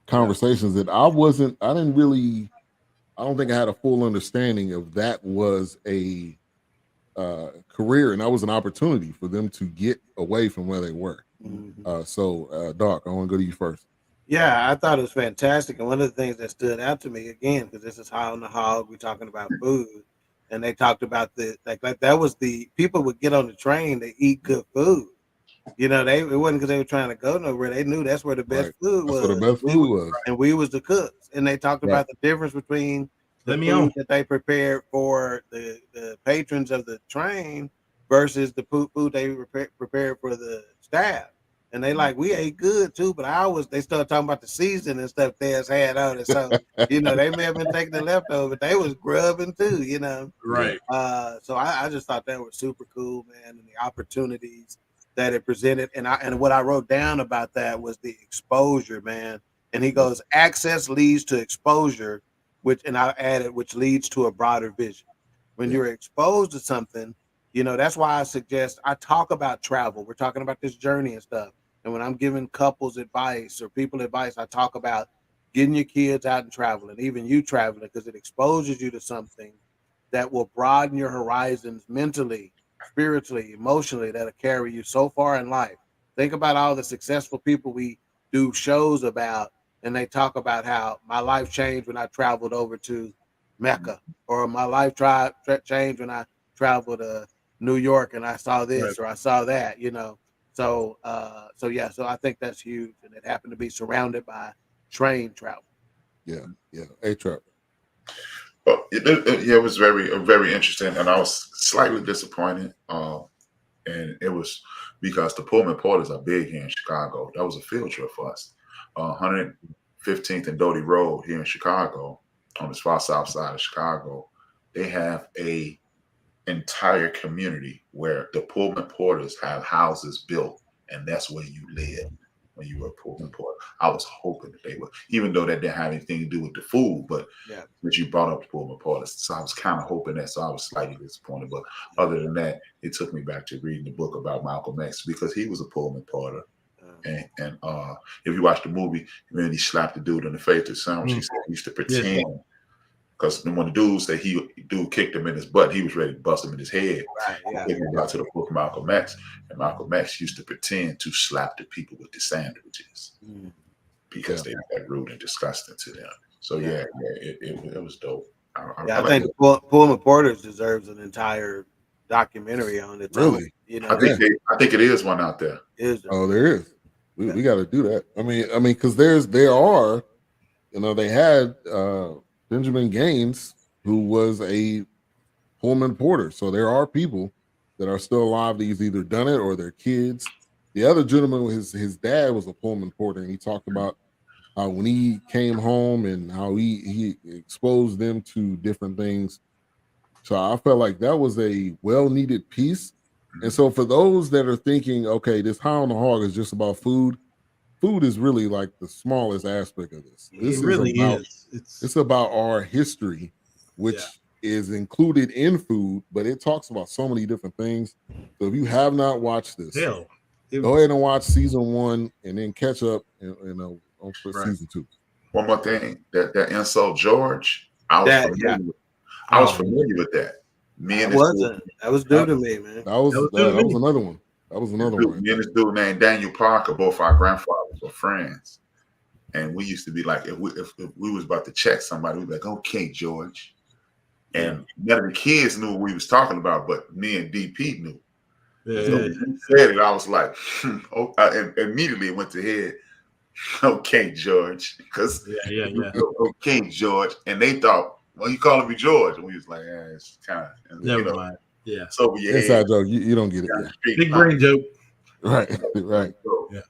conversations that I don't think I had a full understanding of. That was a career, and that was an opportunity for them to get away from where they were. So Doc, I want to go to you first. Yeah, I thought it was fantastic. And one of the things that stood out to me, again, because this is High on the Hog, we're talking about food, and they talked about that was the people would get on the train to eat good food. It wasn't because they were trying to go nowhere. They knew that's where the best food was. That's where the best food was. And we was the cooks. And they talked about the difference between the food that they prepared for the patrons of the train versus the food they prepared for the staff. And they we ate good too, but they started talking about the season and stuff theirs had on it. So, they may have been taking the leftover, but they was grubbing too, Right. So I just thought that was super cool, man, and the opportunities that it presented. And what I wrote down about that was the exposure, man. And he goes, access leads to exposure, which leads to a broader vision. When you're exposed to something, that's why I talk about travel. We're talking about this journey and stuff. And when I'm giving couples advice or people advice, I talk about getting your kids out and traveling, even you traveling, because it exposes you to something that will broaden your horizons mentally, spiritually, emotionally, that'll carry you so far in life. Think about all the successful people we do shows about, and they talk about how my life changed when I traveled over to Mecca, or my life changed when I traveled to New York and I saw this or I saw that, you know. So so I think that's huge, and it happened to be surrounded by train travel. Yeah. A-Trap. Well, it was very interesting, and I was slightly disappointed. And it was because the Pullman Porters are big here in Chicago. That was a field trip for us. 115th and Doty Road here in Chicago, on the far south side of Chicago, they have a entire community where the Pullman Porters have houses built, and that's where you live when you were a Pullman Porter. I was hoping that they would, even though that didn't have anything to do with the food, but that you brought up the Pullman Porters. So I was kind of hoping that, so I was slightly disappointed. But other than that, it took me back to reading the book about Malcolm X, because he was a Pullman Porter. And if you watch the movie, when he slapped the dude in the face with sandwich, he said he used to pretend, because when the dude said dude kicked him in his butt, he was ready to bust him in his head. He got to the book Malcolm X, and Malcolm X used to pretend to slap the people with the sandwiches because they were that rude and disgusting to them. So it was dope. I think the Pullman Porters deserves an entire documentary on it. Really? You know, I think it is one out there. Oh, there is. We got to do that. I mean, because they had Benjamin Gaines, who was a Pullman Porter. So there are people that are still alive that's either done it or their kids. The other gentleman, his dad was a Pullman Porter, and he talked about how when he came home and how he exposed them to different things. So I felt like that was a well-needed piece. And so for those that are thinking, okay, this High on the Hog is just about food, food is really like the smallest aspect of this. This it's about our history, which is included in food, but it talks about so many different things. So if you have not watched this, go ahead and watch season 1 and then catch up on season 2. One more thing, that insult George, I was familiar with that. That was new to me, man. That was another one. That was another one. Me and this dude named Daniel Parker, both our grandfathers were friends, and we used to be like, if we was about to check somebody, we'd be like, "Okay, George," and none of the kids knew what we was talking about, but me and DP knew. So when he said it, I was like, and immediately it went to head. Okay, George, because okay, George, and they thought, well, you calling me George, and we was like, it's kind of never mind. Yeah, so inside joke. You don't get it. Big brain joke. Right. Yeah.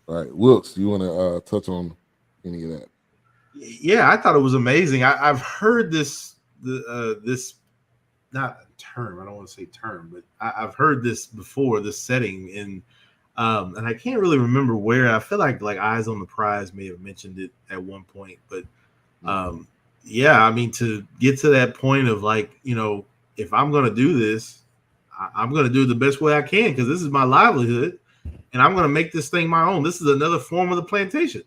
All right, Wilkes, you want to touch on any of that? Yeah, I thought it was amazing. I've heard this not term. I don't want to say term, but I've heard this before. This setting and I can't really remember where. I feel like Eyes on the Prize may have mentioned it at one point, but I mean, to get to that point of if I'm going to do this, I'm going to do it the best way I can, because this is my livelihood, and I'm going to make this thing my own. This is another form of the plantation.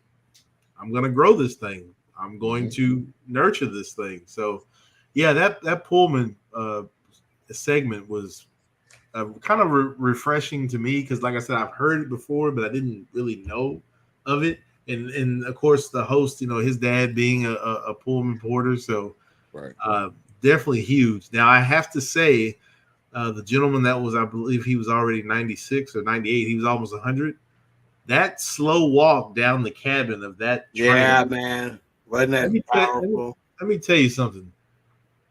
I'm going to grow this thing. I'm going to nurture this thing. So, yeah, that Pullman segment was kind of refreshing to me, because, like I said, I've heard it before, but I didn't really know of it. And of course, the host, his dad being a Pullman Porter, so definitely huge. Now, I have to say, the gentleman that was, I believe he was already 96 or 98, he was almost 100. That slow walk down the cabin of that train, man, wasn't that powerful? Let me tell you something.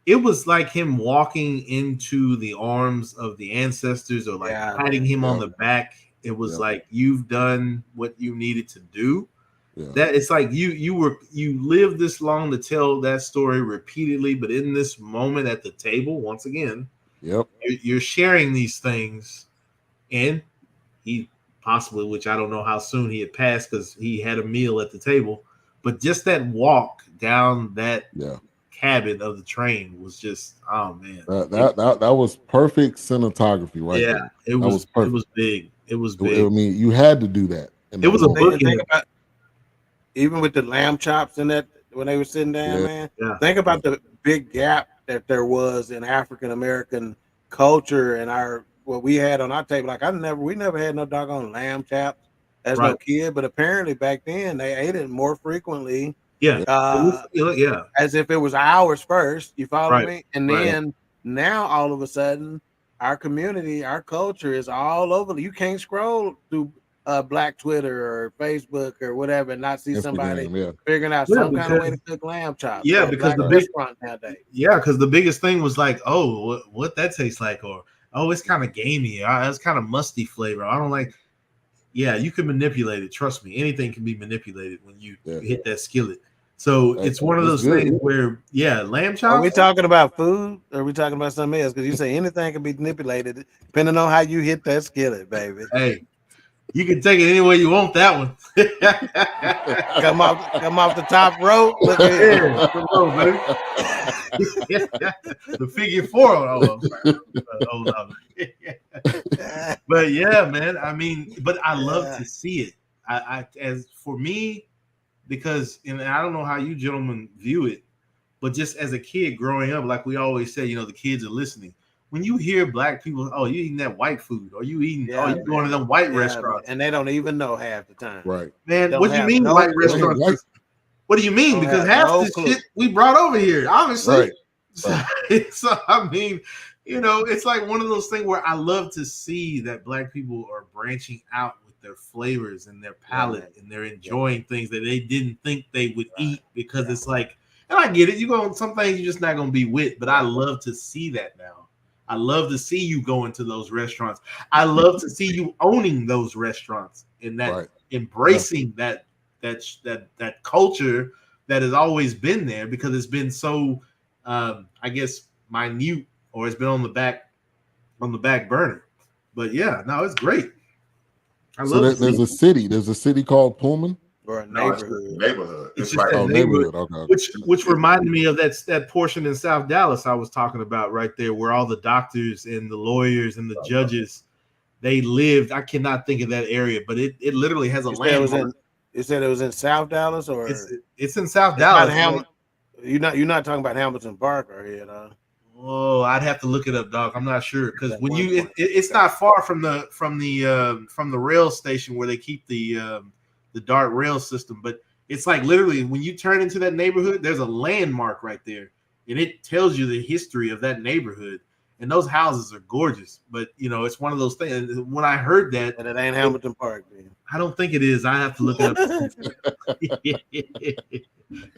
It was like him walking into the arms of the ancestors, or patting him on the back. It was like, you've done what you needed to do. Yeah. That it's like you lived this long to tell that story repeatedly, but in this moment at the table, once again, you're sharing these things, and he possibly, which I don't know how soon he had passed because he had a meal at the table, but just that walk down that cabin of the train was just, oh man, that was perfect cinematography, right? Yeah, there. It was big. It was big. I mean, you had to do that. It was a book. even with the lamb chops in that when they were sitting down, Yeah. man. Yeah. Think about the big gap that there was in African American culture and what we had on our table. Like we never had no doggone lamb chops as no Right. kid, but apparently back then they ate it more frequently, Yeah. Yeah. as if it was ours first. You follow Right. me? And Right. then now all of a sudden, our community, our culture is all over. You can't scroll through Black Twitter or Facebook or whatever and not see somebody Instagram, yeah. figuring out Yeah, some kind of way to because cook lamb chops. yeah, or a because black the big restaurant nowadays. yeah, because the biggest thing was like, oh, what that tastes like, or oh, it's kind of gamey, it's kind of musty flavor. I don't like. Yeah, you can manipulate it. Trust me, anything can be manipulated when you Yeah. hit that skillet. So That's- it's one of that's those good. things where, yeah, lamb Are we chops. talking about food or are we talking about something else? Because you say anything can be manipulated depending on how you hit that skillet, baby. Hey, you can take it any way you want. That one. Come off the top rope. Look at it. Yeah, come on, baby. The figure four. Oh, hold on. But yeah, man. I mean, but I love to see it. I as for me, because and I don't know how you gentlemen view it, but just as a kid growing up, like we always say, the kids are listening. When you hear black people, oh, you eating that white food, or you eating, you going to them white restaurants, and they don't even know half the time. Right. Man, Don't what do you have mean no white clue. restaurants? White- What do you mean? Don't Because have half no this clue. shit we brought over here, obviously. Right. So I mean, it's like one of those things where I love to see that black people are branching out with their flavors and their palate, and they're enjoying things that they didn't think they would eat because it's like, and I get it. Some things you're just not gonna be with, but I love to see that now. I love to see you go into those restaurants. I love to see you owning those restaurants and that Right. embracing that culture that has always been there because it's been so I guess minute, or it's been on the back burner. But yeah, no, it's great. So there's a city called Pullman. Or a No, it's neighborhood. just neighborhood. It's It's just like that Neighborhood. Okay. which reminded me of that portion in South Dallas I was talking about right there, where all the doctors and the lawyers and the judges, they lived. I cannot think of that area, but it literally has a landmark. You said it was in South Dallas, or It's in South it's Dallas. not You're not talking about Hamilton Park or here, huh? Oh, I'd have to look it up, dog. I'm not sure because At when one you point. it's not far from the rail station where they keep the DART rail system, but it's like literally when you turn into that neighborhood, there's a landmark right there, and it tells you the history of that neighborhood. And those houses are gorgeous, but it's one of those things. When I heard that, And it ain't Hamilton Park, man. I don't think it is. I have to look it up.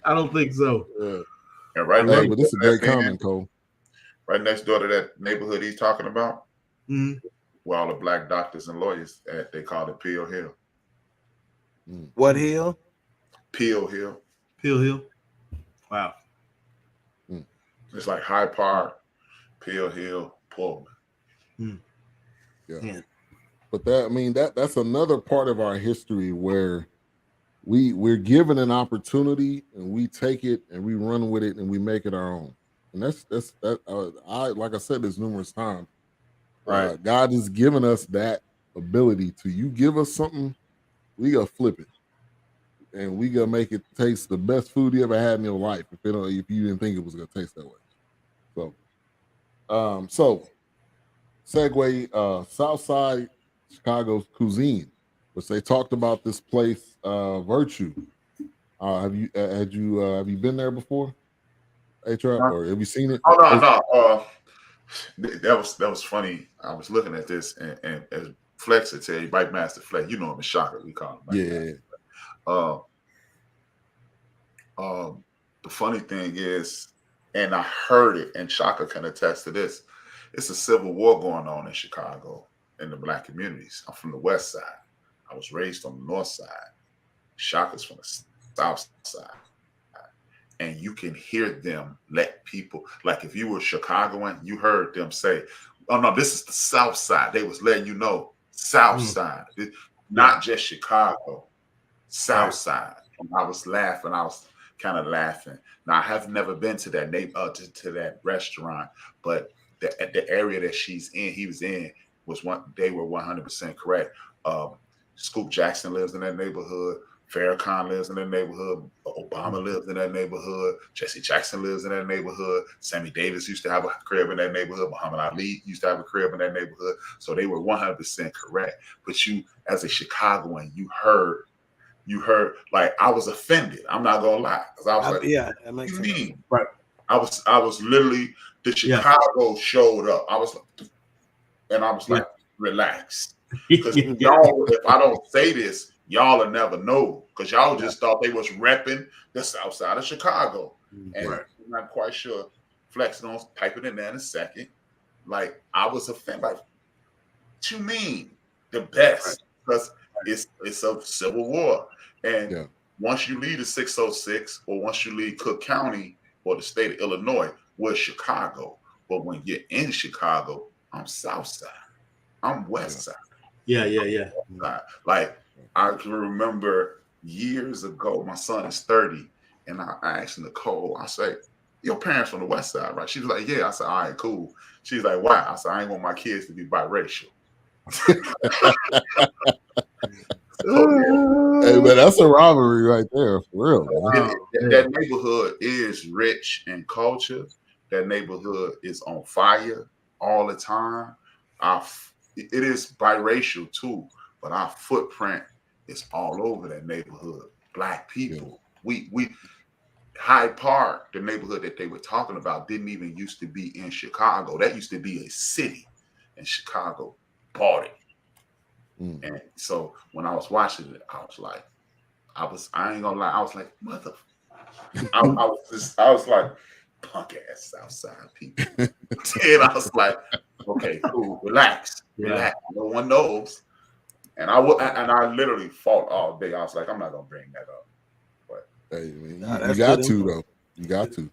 I don't think so. Yeah. and right Hey, next but this is a door to great that comment, Cole. right next door to that neighborhood he's talking about, Mhm. where all the black doctors and lawyers at, they call it Peel Hill. What hill? Peel Hill. Peel Hill. Wow. It's like Hyde Park, Peel Hill, Pullman. Yeah. Yeah. But that's another part of our history where we're given an opportunity and we take it and we run with it and we make it our own. And I like I said this numerous times. Right. God has given us that ability to you give us something, we gonna flip it. And we gonna make it taste the best food you ever had in your life if you didn't think it was gonna taste that way. So segue Southside Chicago's cuisine, which they talked about this place, Virtue. Have you been there before? HR, or have you seen it? Oh no. That was funny. I was looking at this and as Flex would tell you, Bike Master Flex, you know him as Shocker, we call him. Bike Master. The funny thing is, and I heard it, and Shaka can attest to this, it's a civil war going on in Chicago in the black communities. I'm from the west side. I was raised on the north side. Shaka's from the south side. And you can hear them let people, like if you were Chicagoan, you heard them say, oh no, this is the south side. They was letting you know, south side, not just Chicago, south side. And I was laughing. I was kind of laughing. Now I have never been to that to that restaurant, but the area that he was in was they were 100% correct. Scoop Jackson lives in that neighborhood. Farrakhan lives in that neighborhood. Obama lives in that neighborhood. Jesse Jackson lives in that neighborhood. Sammy Davis used to have a crib in that neighborhood. Muhammad Ali used to have a crib in that neighborhood. So they were 100% correct. But you, as a Chicagoan, you heard, like, I was offended. I'm not gonna lie, because I was like, yeah, that makes what do you sense. mean? Right. I was literally, the Chicago showed up. I was like, relax. Because y'all, if I don't say this, y'all will never know. Because y'all just thought they was repping the south side of Chicago. And I'm not quite sure. Flex on typing it in a second. Like, I was offended. Like, what you mean? The best. Because it's a civil war. And once you leave the 606, or once you leave Cook County or the state of Illinois, we're Chicago. But when you're in Chicago, I'm south side. I'm west side. Yeah. Like, I can remember years ago, my son is 30, and I asked Nicole, I say, your parents from the west side, right? She was like, yeah. I said, all right, cool. She's like, why? I said, I ain't want my kids to be biracial. Hey, man, that's a robbery right there, for real. That neighborhood is rich in culture. That neighborhood is on fire all the time. It is biracial too, but our footprint is all over that neighborhood. Black people. We Hyde Park, the neighborhood that they were talking about, didn't even used to be in Chicago. That used to be a city, and Chicago bought it. And so when I was watching it, I was like, I ain't gonna lie, I was like, mother. I was like, punk ass Southside people. And I was like, okay, cool, relax. No one knows. And I literally fought all day. I was like, I'm not gonna bring that up. But hey, man, you got to though. You got to,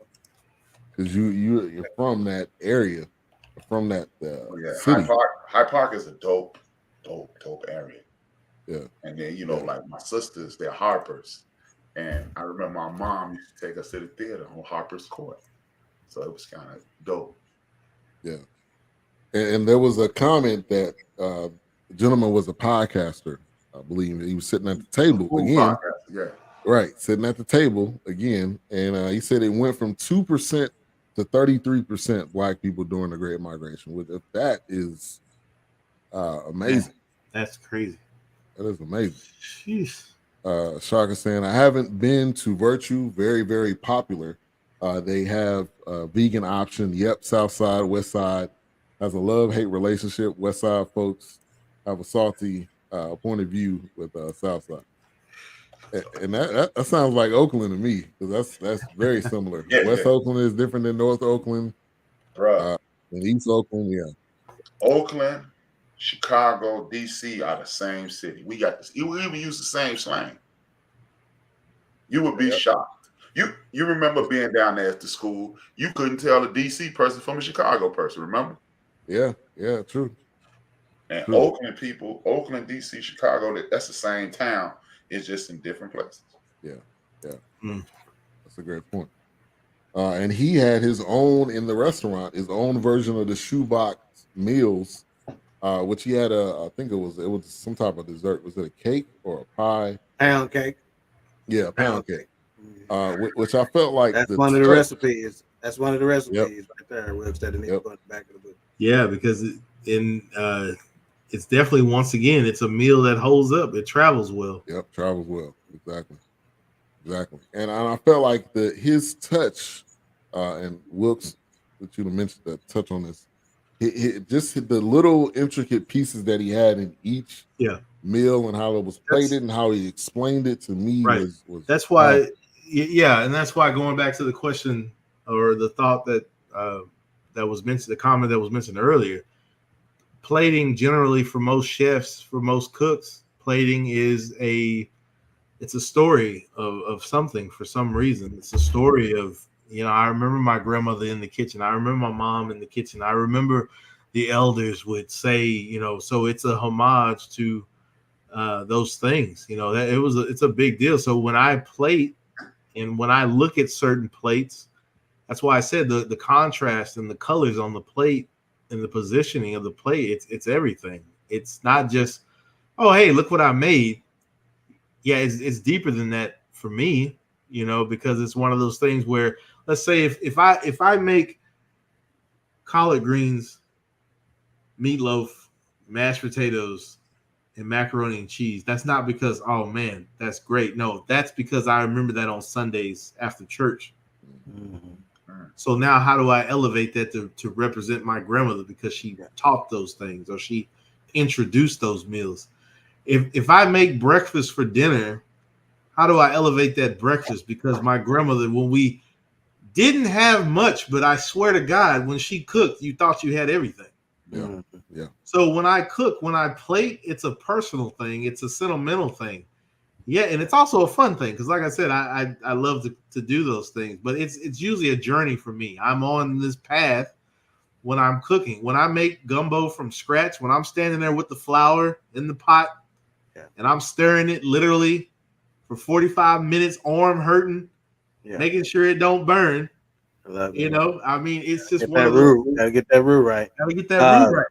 because you're from that area, from that city. Hyde Park is a dope area. Yeah. And then, like my sisters, they're Harpers. And I remember my mom used to take us to the theater on Harper's Court. So it was kind of dope. Yeah. And there was a comment that the gentleman was a podcaster, I believe. He was sitting at the table again. Right, sitting at the table again. And he said it went from 2% to 33% Black people during the Great Migration. If that is amazing. That's crazy. That is amazing. Jeez. Shaka saying, I haven't been to Virtue. Very, very popular. They have a vegan option. Yep, South Side, West Side has a love-hate relationship. West Side folks have a salty point of view with South Side. And that sounds like Oakland to me, because that's very similar. West Oakland is different than North Oakland. Bro. And East Oakland, Oakland, Chicago, DC are the same city. We got this. We even use the same slang. You would be shocked. You remember being down there at the school? You couldn't tell a DC person from a Chicago person. Remember? Yeah, true. And true. Oakland people, Oakland, DC, Chicago, that's the same town. It's just in different places. Yeah. That's a great point. And he had his own in the restaurant, his own version of the shoebox meals. Which he had I think it was some type of dessert. Was it a cake or a pie? Pound cake. Yeah, pound cake. Which I felt like that's one of the recipes. That's one of the recipes right there. We'll instead of need to put the back of the book. Yeah, because it's definitely, once again, it's a meal that holds up. It travels well. Yep, travels well. Exactly. And I felt like his touch, and Wilkes, that you mentioned that touch on this. Just the little intricate pieces that he had in each meal and how it was plated and how he explained it to me was that's why and that's why, going back to the question or the thought that was mentioned, the comment that was mentioned earlier, plating generally for most chefs, for most cooks, plating is it's a story of something. For some reason, it's a story of, I remember my grandmother in the kitchen. I remember my mom in the kitchen. I remember the elders would say, so it's a homage to those things. That it's a big deal. So when I plate and when I look at certain plates, that's why I said the contrast and the colors on the plate and the positioning of the plate. It's everything. It's not just, oh, hey, look what I made. yeah, it's deeper than that for me, because it's one of those things where, let's say if I make collard greens, meatloaf, mashed potatoes, and macaroni and cheese, that's not because, oh man, that's great. No, that's because I remember that on Sundays after church. So now how do I elevate that to represent my grandmother, because she taught those things or she introduced those meals? If I make breakfast for dinner, how do I elevate that breakfast? Because my grandmother, when we didn't have much, but I swear to God, when she cooked, you thought you had everything. Yeah. Yeah. So when I cook, when I plate, it's a personal thing. It's a sentimental thing. Yeah, and it's also a fun thing because, like I said, I love to do those things. But it's usually a journey for me. I'm on this path when I'm cooking. When I make gumbo from scratch, when I'm standing there with the flour in the pot, and I'm stirring it literally for 45 minutes, arm hurting, making sure it don't burn. I love it. I mean, it's just Get one that of those. roux. Gotta get that roux right. Gotta get that roux right.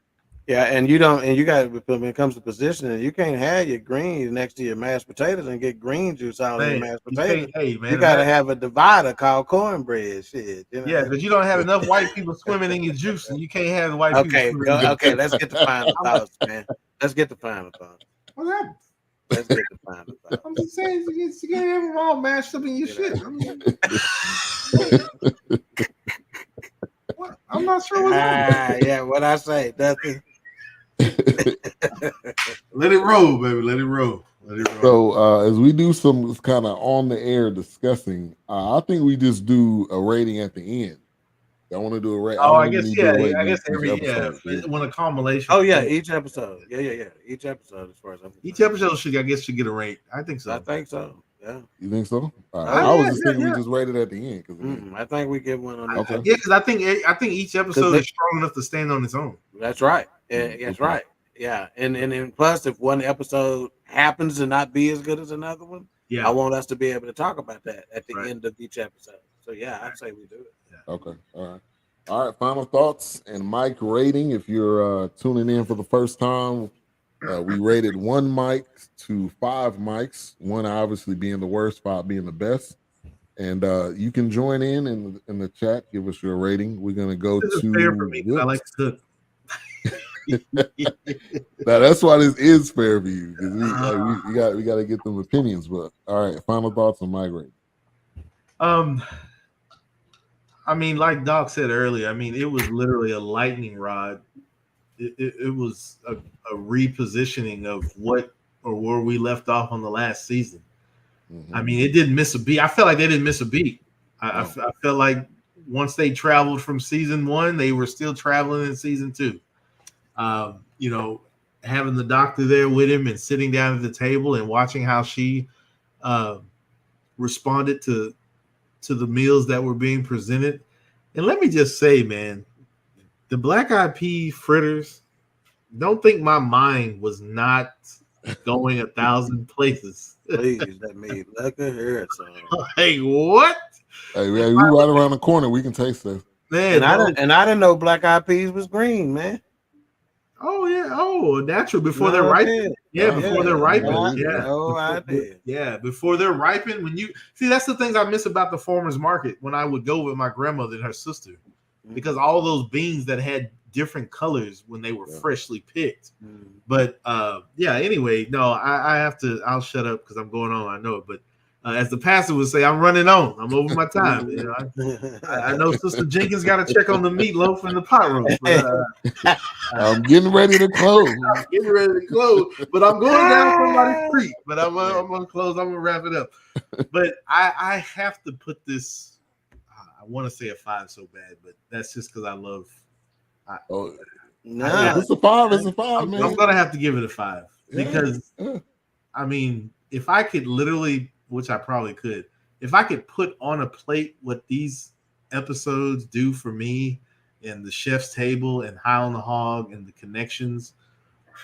Yeah, and you got, when it comes to positioning, you can't have your greens next to your mashed potatoes and get green juice out of your mashed potatoes. You got to have a divider called cornbread. Shit. Yeah, because you don't have enough white people swimming in your juice, and you can't have the white people. Okay, let's get the final thoughts, man. Let's get the final thoughts. What happened? Let's get the final thoughts. I'm just saying, you can't have them all mashed up in your shit. I'm not sure what's happening. Yeah, what I say, nothing. Let it roll, baby. Let it roll. So as we do some kind of on the air discussing, I think we just do a rating at the end. I want to do a rating. Oh, I guess every when a culmination. Oh yeah, each episode. Yeah. Each episode, as far as each episode should get a rate. I think so. I think so. Yeah. You think so? I was just thinking we just rated at the end because I think we get one on. Okay. Yeah, because I think each episode is strong enough to stand on its own. That's right. That's right. Yeah, and plus, if one episode happens to not be as good as another one, I want us to be able to talk about that at the end of each episode. So yeah, I'd say we do it. Yeah. Okay. All right. Final thoughts and mic rating. If you're tuning in for the first time, we rated 1 mic to 5 mics. 1 obviously being the worst, 5 being the best. And you can join in the chat. Give us your rating. We're gonna go to. Fair for me. I like to cook. Now that's why this is fair for you, because we got to get them opinions. But all right, final thoughts on mic rating. I mean, like Doc said earlier, I mean, it was literally a lightning rod. It was a repositioning of where we left off on the last season. I mean, it didn't miss a beat. I felt like they didn't miss a beat. I felt like once they traveled from season 1, they were still traveling in season 2. Having the doctor there with him and sitting down at the table and watching how she responded to the meals that were being presented. And let me just say, man, the Black Eyed Pea fritters, don't think my mind was not going 1,000 places. Please let me look at her. Hey, what? Hey, we right around the corner. We can taste this. Man, and I didn't know Black Eyed Peas was green, man. Oh yeah. Oh, natural before they're ripened. Yeah, before they're ripened. Yeah. Oh, I did. Yeah, before they're ripened. When you see, that's the things I miss about the farmers market when I would go with my grandmother and her sister, because all those beans that had different colors when they were freshly picked. But anyway, no, I'll shut up because I'm going on. I know it, but as the pastor would say, I'm running on. I'm over my time. I know Sister Jenkins got to check on the meatloaf and the pot roast. But, I'm getting ready to close. But I'm going down somebody's street. But I'm gonna close. I'm gonna wrap it up. But I have to put this. I want to say a 5 so bad, but that's just because I love. It's a 5. It's a 5, man. I'm gonna have to give it a 5 because I mean, if I could literally, which I probably could, if I could put on a plate what these episodes do for me and the chef's table and High on the Hog and the connections,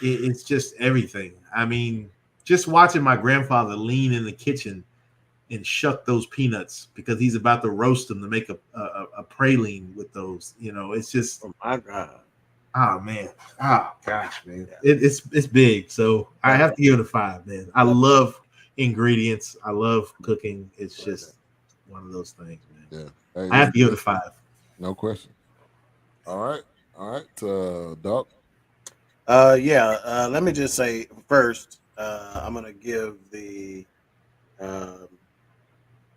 it's just everything. I mean, just watching my grandfather lean in the kitchen and shuck those peanuts because he's about to roast them to make a praline with those, it's just, oh my God. Oh man. Oh gosh, man. It's big. So I have to give it a 5, man. I love ingredients. I love cooking. It's just one of those things, man. Yeah, hey, I have to give it a 5. no question. All right, Doc. Let me just say first, I'm gonna give the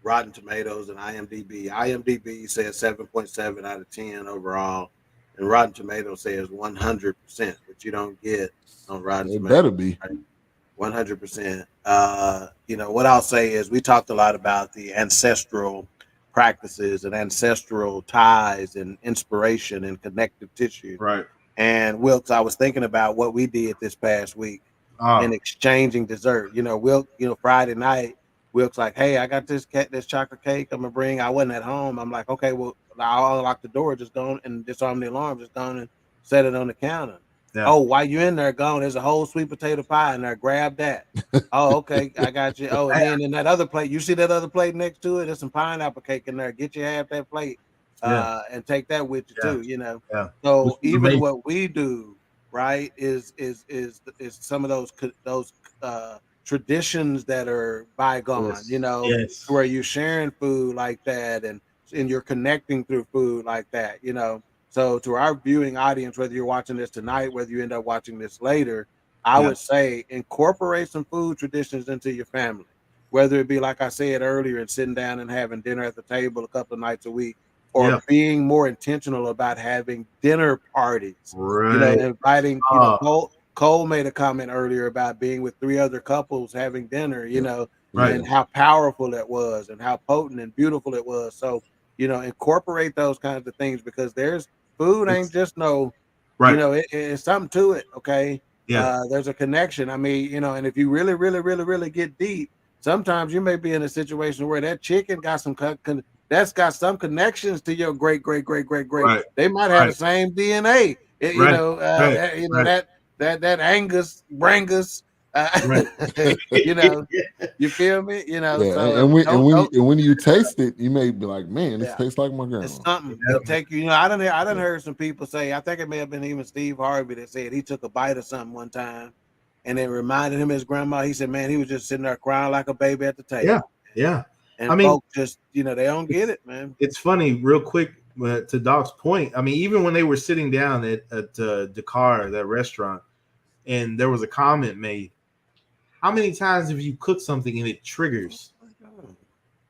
Rotten Tomatoes and IMDb. IMDb says 7.7 out of 10 overall, and Rotten Tomatoes says 100%, which you don't get on Rotten It Tomatoes. better be. 100%. What I'll say is we talked a lot about the ancestral practices and ancestral ties and inspiration and connective tissue. Right. And Wilkes, I was thinking about what we did this past week in exchanging dessert. Friday night, Wilkes like, hey, I got this chocolate cake I'm gonna bring. I wasn't at home. I'm like, okay, well, I'll unlock the door, just go and disarm the alarm, just go and set it on the counter. Yeah. Oh, while you're in there, gone. There's a whole sweet potato pie in there. Grab that. Oh, okay, I got you. Oh, and then in that other plate, you see that other plate next to it? There's some pineapple cake in there. Get you half that plate, and take that with you too. Yeah. So even what we do, right, is some of those traditions that are bygone. Yes. Where you're sharing food like that, and you're connecting through food like that. So to our viewing audience, whether you're watching this tonight, whether you end up watching this later, I would say incorporate some food traditions into your family, whether it be, like I said earlier, and sitting down and having dinner at the table a couple of nights a week, or being more intentional about having dinner parties, right. Inviting, Cole made a comment earlier about being with 3 other couples having dinner, and how powerful that was and how potent and beautiful it was. So, incorporate those kinds of things, because food ain't just it's something to it. Okay. Yeah. There's a connection. I mean, and if you really, really, really, really get deep, sometimes you may be in a situation where that chicken got some that's got some connections to your great. Right. They might have the same DNA. That Angus Brangus. You feel me? So and when you taste it, you may be like, man, this tastes like my grandma. It's something. It'll take you. I done heard some people say. I think it may have been even Steve Harvey that said he took a bite of something one time, and it reminded him of his grandma. He said, man, he was just sitting there crying like a baby at the table. Yeah. And folks just, they don't get it, man. It's funny, real quick, to Doc's point. I mean, even when they were sitting down at Dakar, that restaurant, and there was a comment made. How many times have you cooked something and it triggers?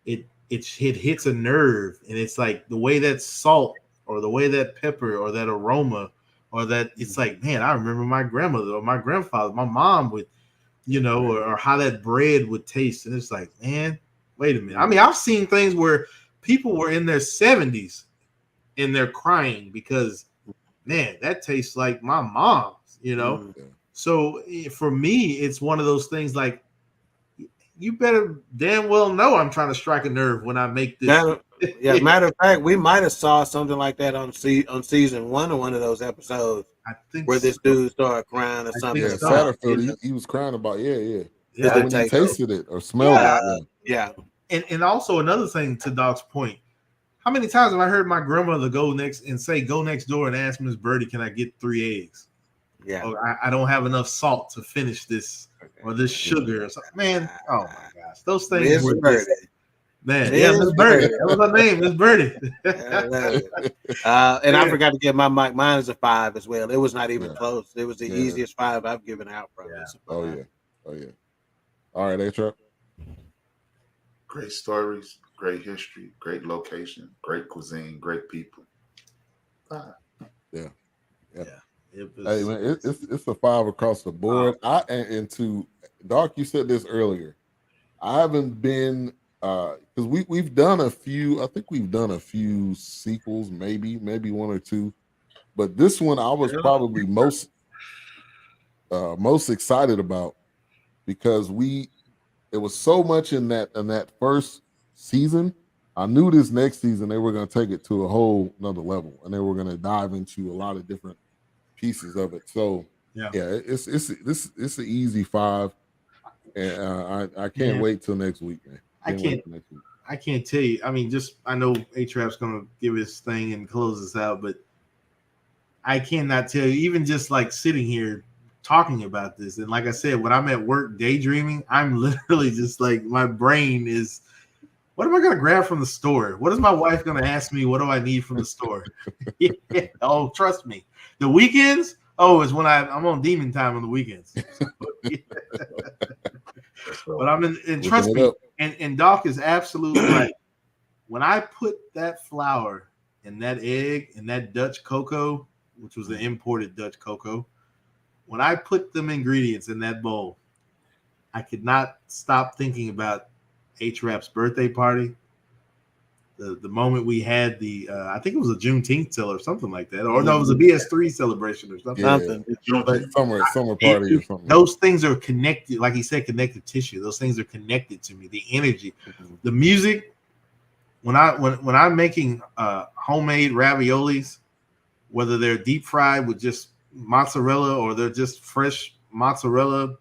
It hits a nerve, and it's like the way that salt or the way that pepper or that aroma or that it's like, man, I remember my grandmother or my grandfather, my mom would, or how that bread would taste. And it's like, man, wait a minute. I mean, I've seen things where people were in their 70s and they're crying because, man, that tastes like my mom's, So for me, it's one of those things like, you better damn well know I'm trying to strike a nerve when I make this. Matter of fact, we might have saw something like that on season 1 of one of those episodes. I think where this dude started crying or something. Yeah, Satterfield, he was crying about when he tasted it or smelled it. Yeah. And also another thing, to Doc's point, how many times have I heard my grandmother go next door and ask Miss Birdie, can I get 3 eggs? Yeah. Or I don't have enough salt to finish this, or this sugar or something. Man, oh my gosh, those things were just, man. Miss Birdie. That was her name, Miss Birdie. And I forgot to give my mic. Mine is a 5 as well. It was not even close. It was the easiest 5 I've given out from this. Oh yeah. All right, A-Trap. Great stories, great history, great location, great cuisine, great people. Yeah. It was, hey man, it's a 5 across the board. And to Doc, you said this earlier. I haven't been because we've done a few. I think we've done a few sequels, maybe 1 or 2. But this one I was probably most excited about, because it was so much in that first season. I knew this next season they were going to take it to a whole another level, and they were going to dive into a lot of different pieces of it. So it's an easy 5, and I can't wait till next week, man. I can't tell you. I mean, I know A-Trap's going to give his thing and close us out, but I cannot tell you. Even just like sitting here talking about this. And like I said, when I'm at work daydreaming, I'm literally just like, my brain is, what am I going to grab from the store? What is my wife going to ask me? What do I need from the store? Yeah. Oh, trust me. The weekends, is when I'm on demon time on the weekends. But I'm and trust me, and Doc is absolutely right. When I put that flour and that egg and that Dutch cocoa, which was the imported Dutch cocoa, when I put them ingredients in that bowl, I could not stop thinking about H-Rap's birthday party. The moment we had the, I think it was a Juneteenth sale or something like that, or no, it was a BS3 celebration or something. Summer party or something. Those things are connected, like he said, connective tissue. Those things are connected to me. The energy, the music. When I'm making homemade raviolis, whether they're deep fried with just mozzarella or they're just fresh mozzarella,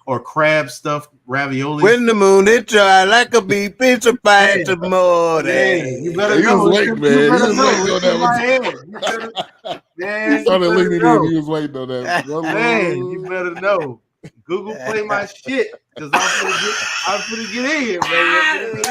or crab stuffed raviolis. When the moon it dry like a beef pizza pie in the morning. Man, you better He know. was waiting, man. He was waiting on that. He was waiting on that. Man, you better know. Google play my shit because I'm gonna get in here, man.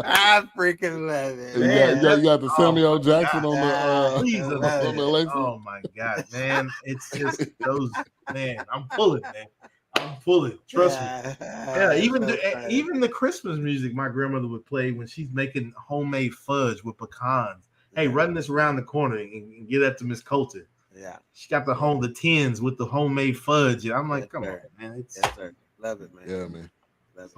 I freaking love it. You got the Samuel Jackson on the Alexa. Oh my god, man! It's just those, man. I'm pulling, man. I'm pulling. Trust me. Yeah, even the Christmas music my grandmother would play when she's making homemade fudge with pecans. Hey, run this around the corner and get that to Miss Colton. Yeah, she got the tins with the homemade fudge. And I'm like, come on, man. Love it, man. Yeah, man. It's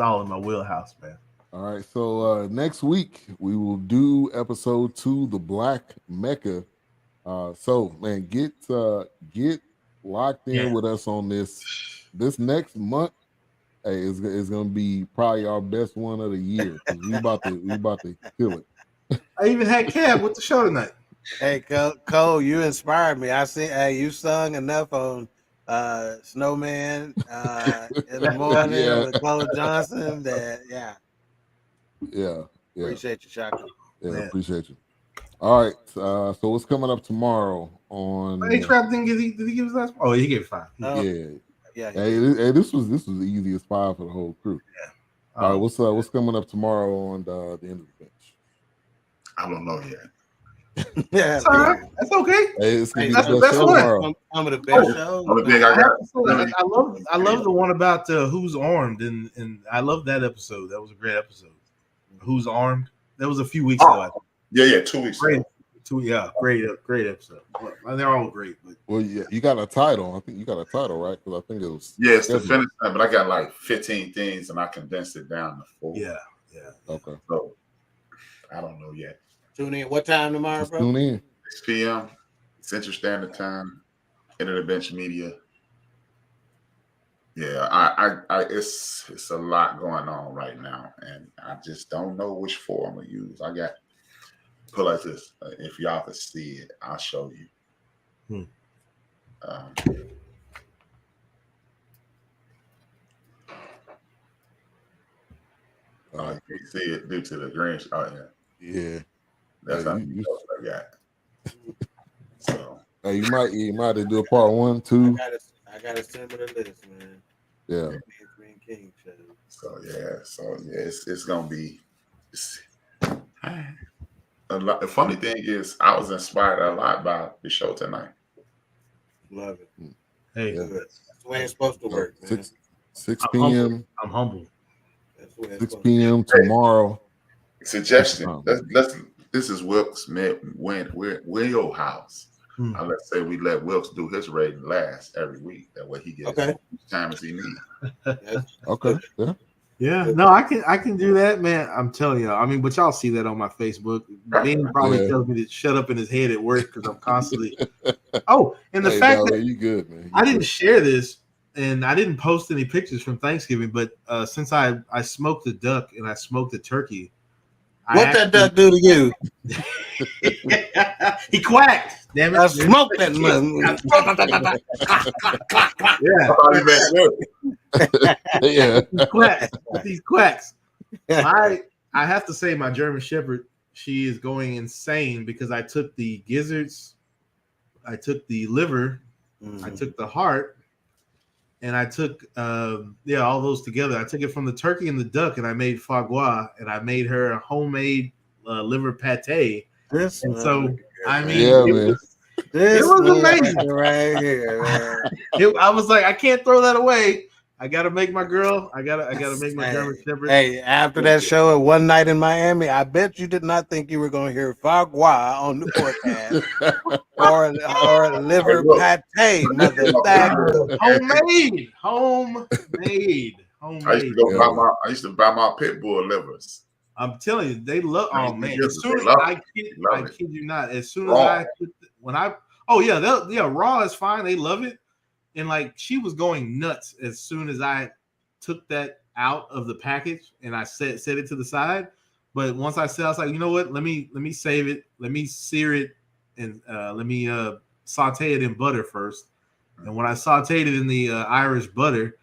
all in my wheelhouse, man. All right, so next week we will do episode 2, the Black Mecca. So man, get locked in with us on this next month. Hey, it's gonna be probably our best one of the year. We about to kill it. I even had Cab with the show tonight. Hey, Cole, you inspired me. I see. Hey, you sung enough on Snowman in the morning with Cole Johnson. Yeah. Appreciate you, Shaka. Yeah, appreciate you. All right. So what's coming up tomorrow on? H-Rap did he give us last? Oh, he gave 5. Yeah. Hey, this was the easiest 5 for the whole crew. Yeah. All right. What's coming up tomorrow on the end of the bench? I don't know yet. Yeah, that's all right. That's okay. Hey, it's gonna be that's the the best best show one. tomorrow. Some of the best shows. I love the one about Who's Armed, and I love that episode. That was a great episode. Who's Armed? That was a few weeks ago. Yeah, 2 weeks ago. Great episode. Well, they're all great. But Well, yeah, you got a title. I think you got a title, right? Because I think it was. Yeah, it's the finish line, but I got like 15 things, and I condensed it down to 4. Yeah. Okay. So I don't know yet. Tune in. What time tomorrow, bro? Tune in. 6 p.m. Central Standard Time. Into the Bench Media. Yeah, I it's a lot going on right now, and I just don't know which form I'm gonna use. I got put like this. If y'all could see it, I'll show you. You can't see it due to the green. Oh Yeah. That's how many notes I got. So you might have to do a part 1, 2. I gotta send me the list, man. Yeah. King show. So it's gonna be. A lot. The funny thing is, I was inspired a lot by the show tonight. Love it. Hey, that's the way it's supposed to work, man. 6 p.m. I'm humble. 6 p.m. tomorrow. Suggestion. This is Wilkes' wheelhouse. Let's say we let Wilkes do his rating last every week. That way he gets as much time as he needs. Okay. Yeah. No, I can do that, man. I'm telling you. I mean, but y'all see that on my Facebook. Ben probably tells me to shut up in his head at work because I'm constantly. Oh, and the fact that you good, man. I didn't share this and I didn't post any pictures from Thanksgiving, but since I smoked the duck and I smoked the turkey. What that duck do to you? He quacked. Damn it! I smoked that Yeah. These quacks. I have to say, my German Shepherd, she is going insane because I took the gizzards I took the liver, Mhm. I took the heart, and I took all those together. I took it from the turkey and the duck, and I made foie gras, and I made her a homemade liver pate. This And one so, I mean, Yeah, it man. was This was motherfucker amazing. right here, man. I was like, I can't throw that away. I gotta make my girl. I gotta make my German Shepherd. Hey, after that show at one night in Miami, I bet you did not think you were going to hear foie gras on the forecast or liver Look. pate, motherfucker. Homemade. I used to buy my pit bull livers. I'm telling you, they love. Oh man! As soon as Love I it. kid you not. As soon Raw. as raw is fine. They love it, and like she was going nuts as soon as I took that out of the package and I set it to the side. But once I said, I was like, you know what? Let me save it. Let me sear it and let me saute it in butter first. And when I sauteed it in the Irish butter,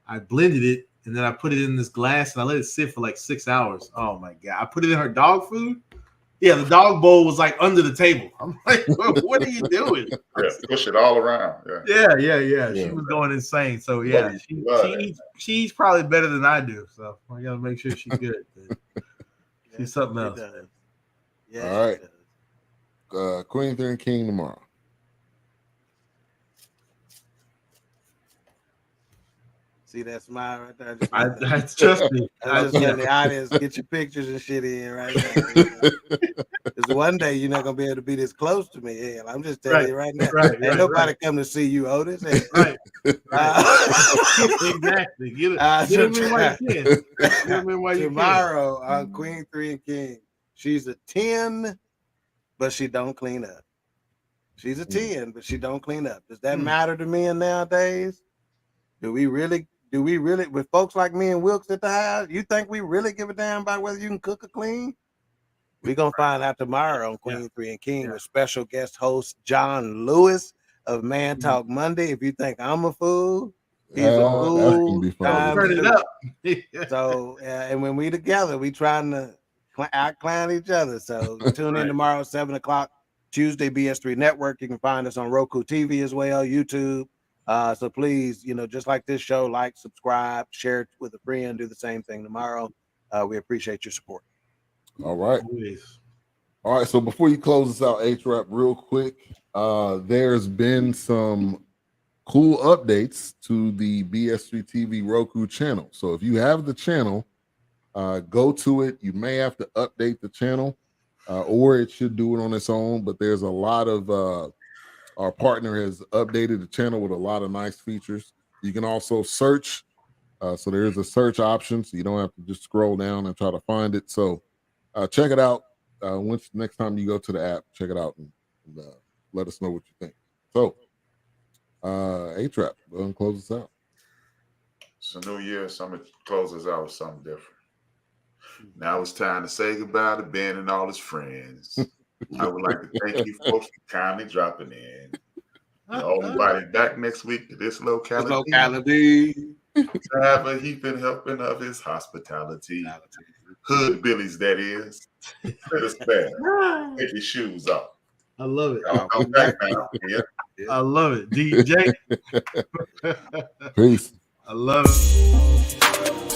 I blended it. And then I put it in this glass and I let it sit for like 6 hours. Oh my God. I put it in her dog food. Yeah, the dog bowl was like under the table. I'm like, what are you doing? Yeah, push it all around. Yeah. Yeah. She was going insane. So yeah, she's probably better than I do. So I gotta make sure she's good. She's something else. Yeah. All right. Queen 3 and King tomorrow. See that smile right there? I trust me. I just letting the audience get your pictures and shit in right now. Because one day you're not gonna be able to be this close to me. Hell, I'm just telling you right now. Ain't nobody come to see you, Otis. Right. Exactly. Get him in while you can. Get him in while you tomorrow on Queen 3 and King. She's a 10, but she don't clean up. She's a 10, but she don't clean up. Does that matter to men nowadays? Do we really, with folks like me and Wilkes at the house, you think we really give a damn about whether you can cook or clean? We're going to find out tomorrow on Queen 3 and King with special guest host John Lewis of Man Talk Monday. If you think I'm a fool, he's a fool. Turn it up. So, and when we together, we trying to out-clown each other. So tune in tomorrow at 7 o'clock, Tuesday, BS3 Network. You can find us on Roku TV as well, YouTube. So please, just like this show, like, subscribe, share it with a friend, do the same thing tomorrow. We appreciate your support. All right. All right. So before you close us out, H-Rap, real quick, there's been some cool updates to the BS3 TV Roku channel. So if you have the channel, go to it. You may have to update the channel, or it should do it on its own. But there's a lot of our partner has updated the channel with a lot of nice features. You can also search. So there is a search option, so you don't have to just scroll down and try to find it. So check it out. Next time you go to the app, check it out and let us know what you think. So, A-Trap, go ahead and close us out. It's a new year, so I'm going to close us out with something different. Now it's time to say goodbye to Ben and all his friends. I would like to thank you folks for kindly dropping in. Everybody back next week to this locality. To have a heaping helping of his hospitality. Hood Billies, that is. Let us back. Take your shoes off. I love it. Come back now. Yeah. I love it. DJ. Peace. I love it.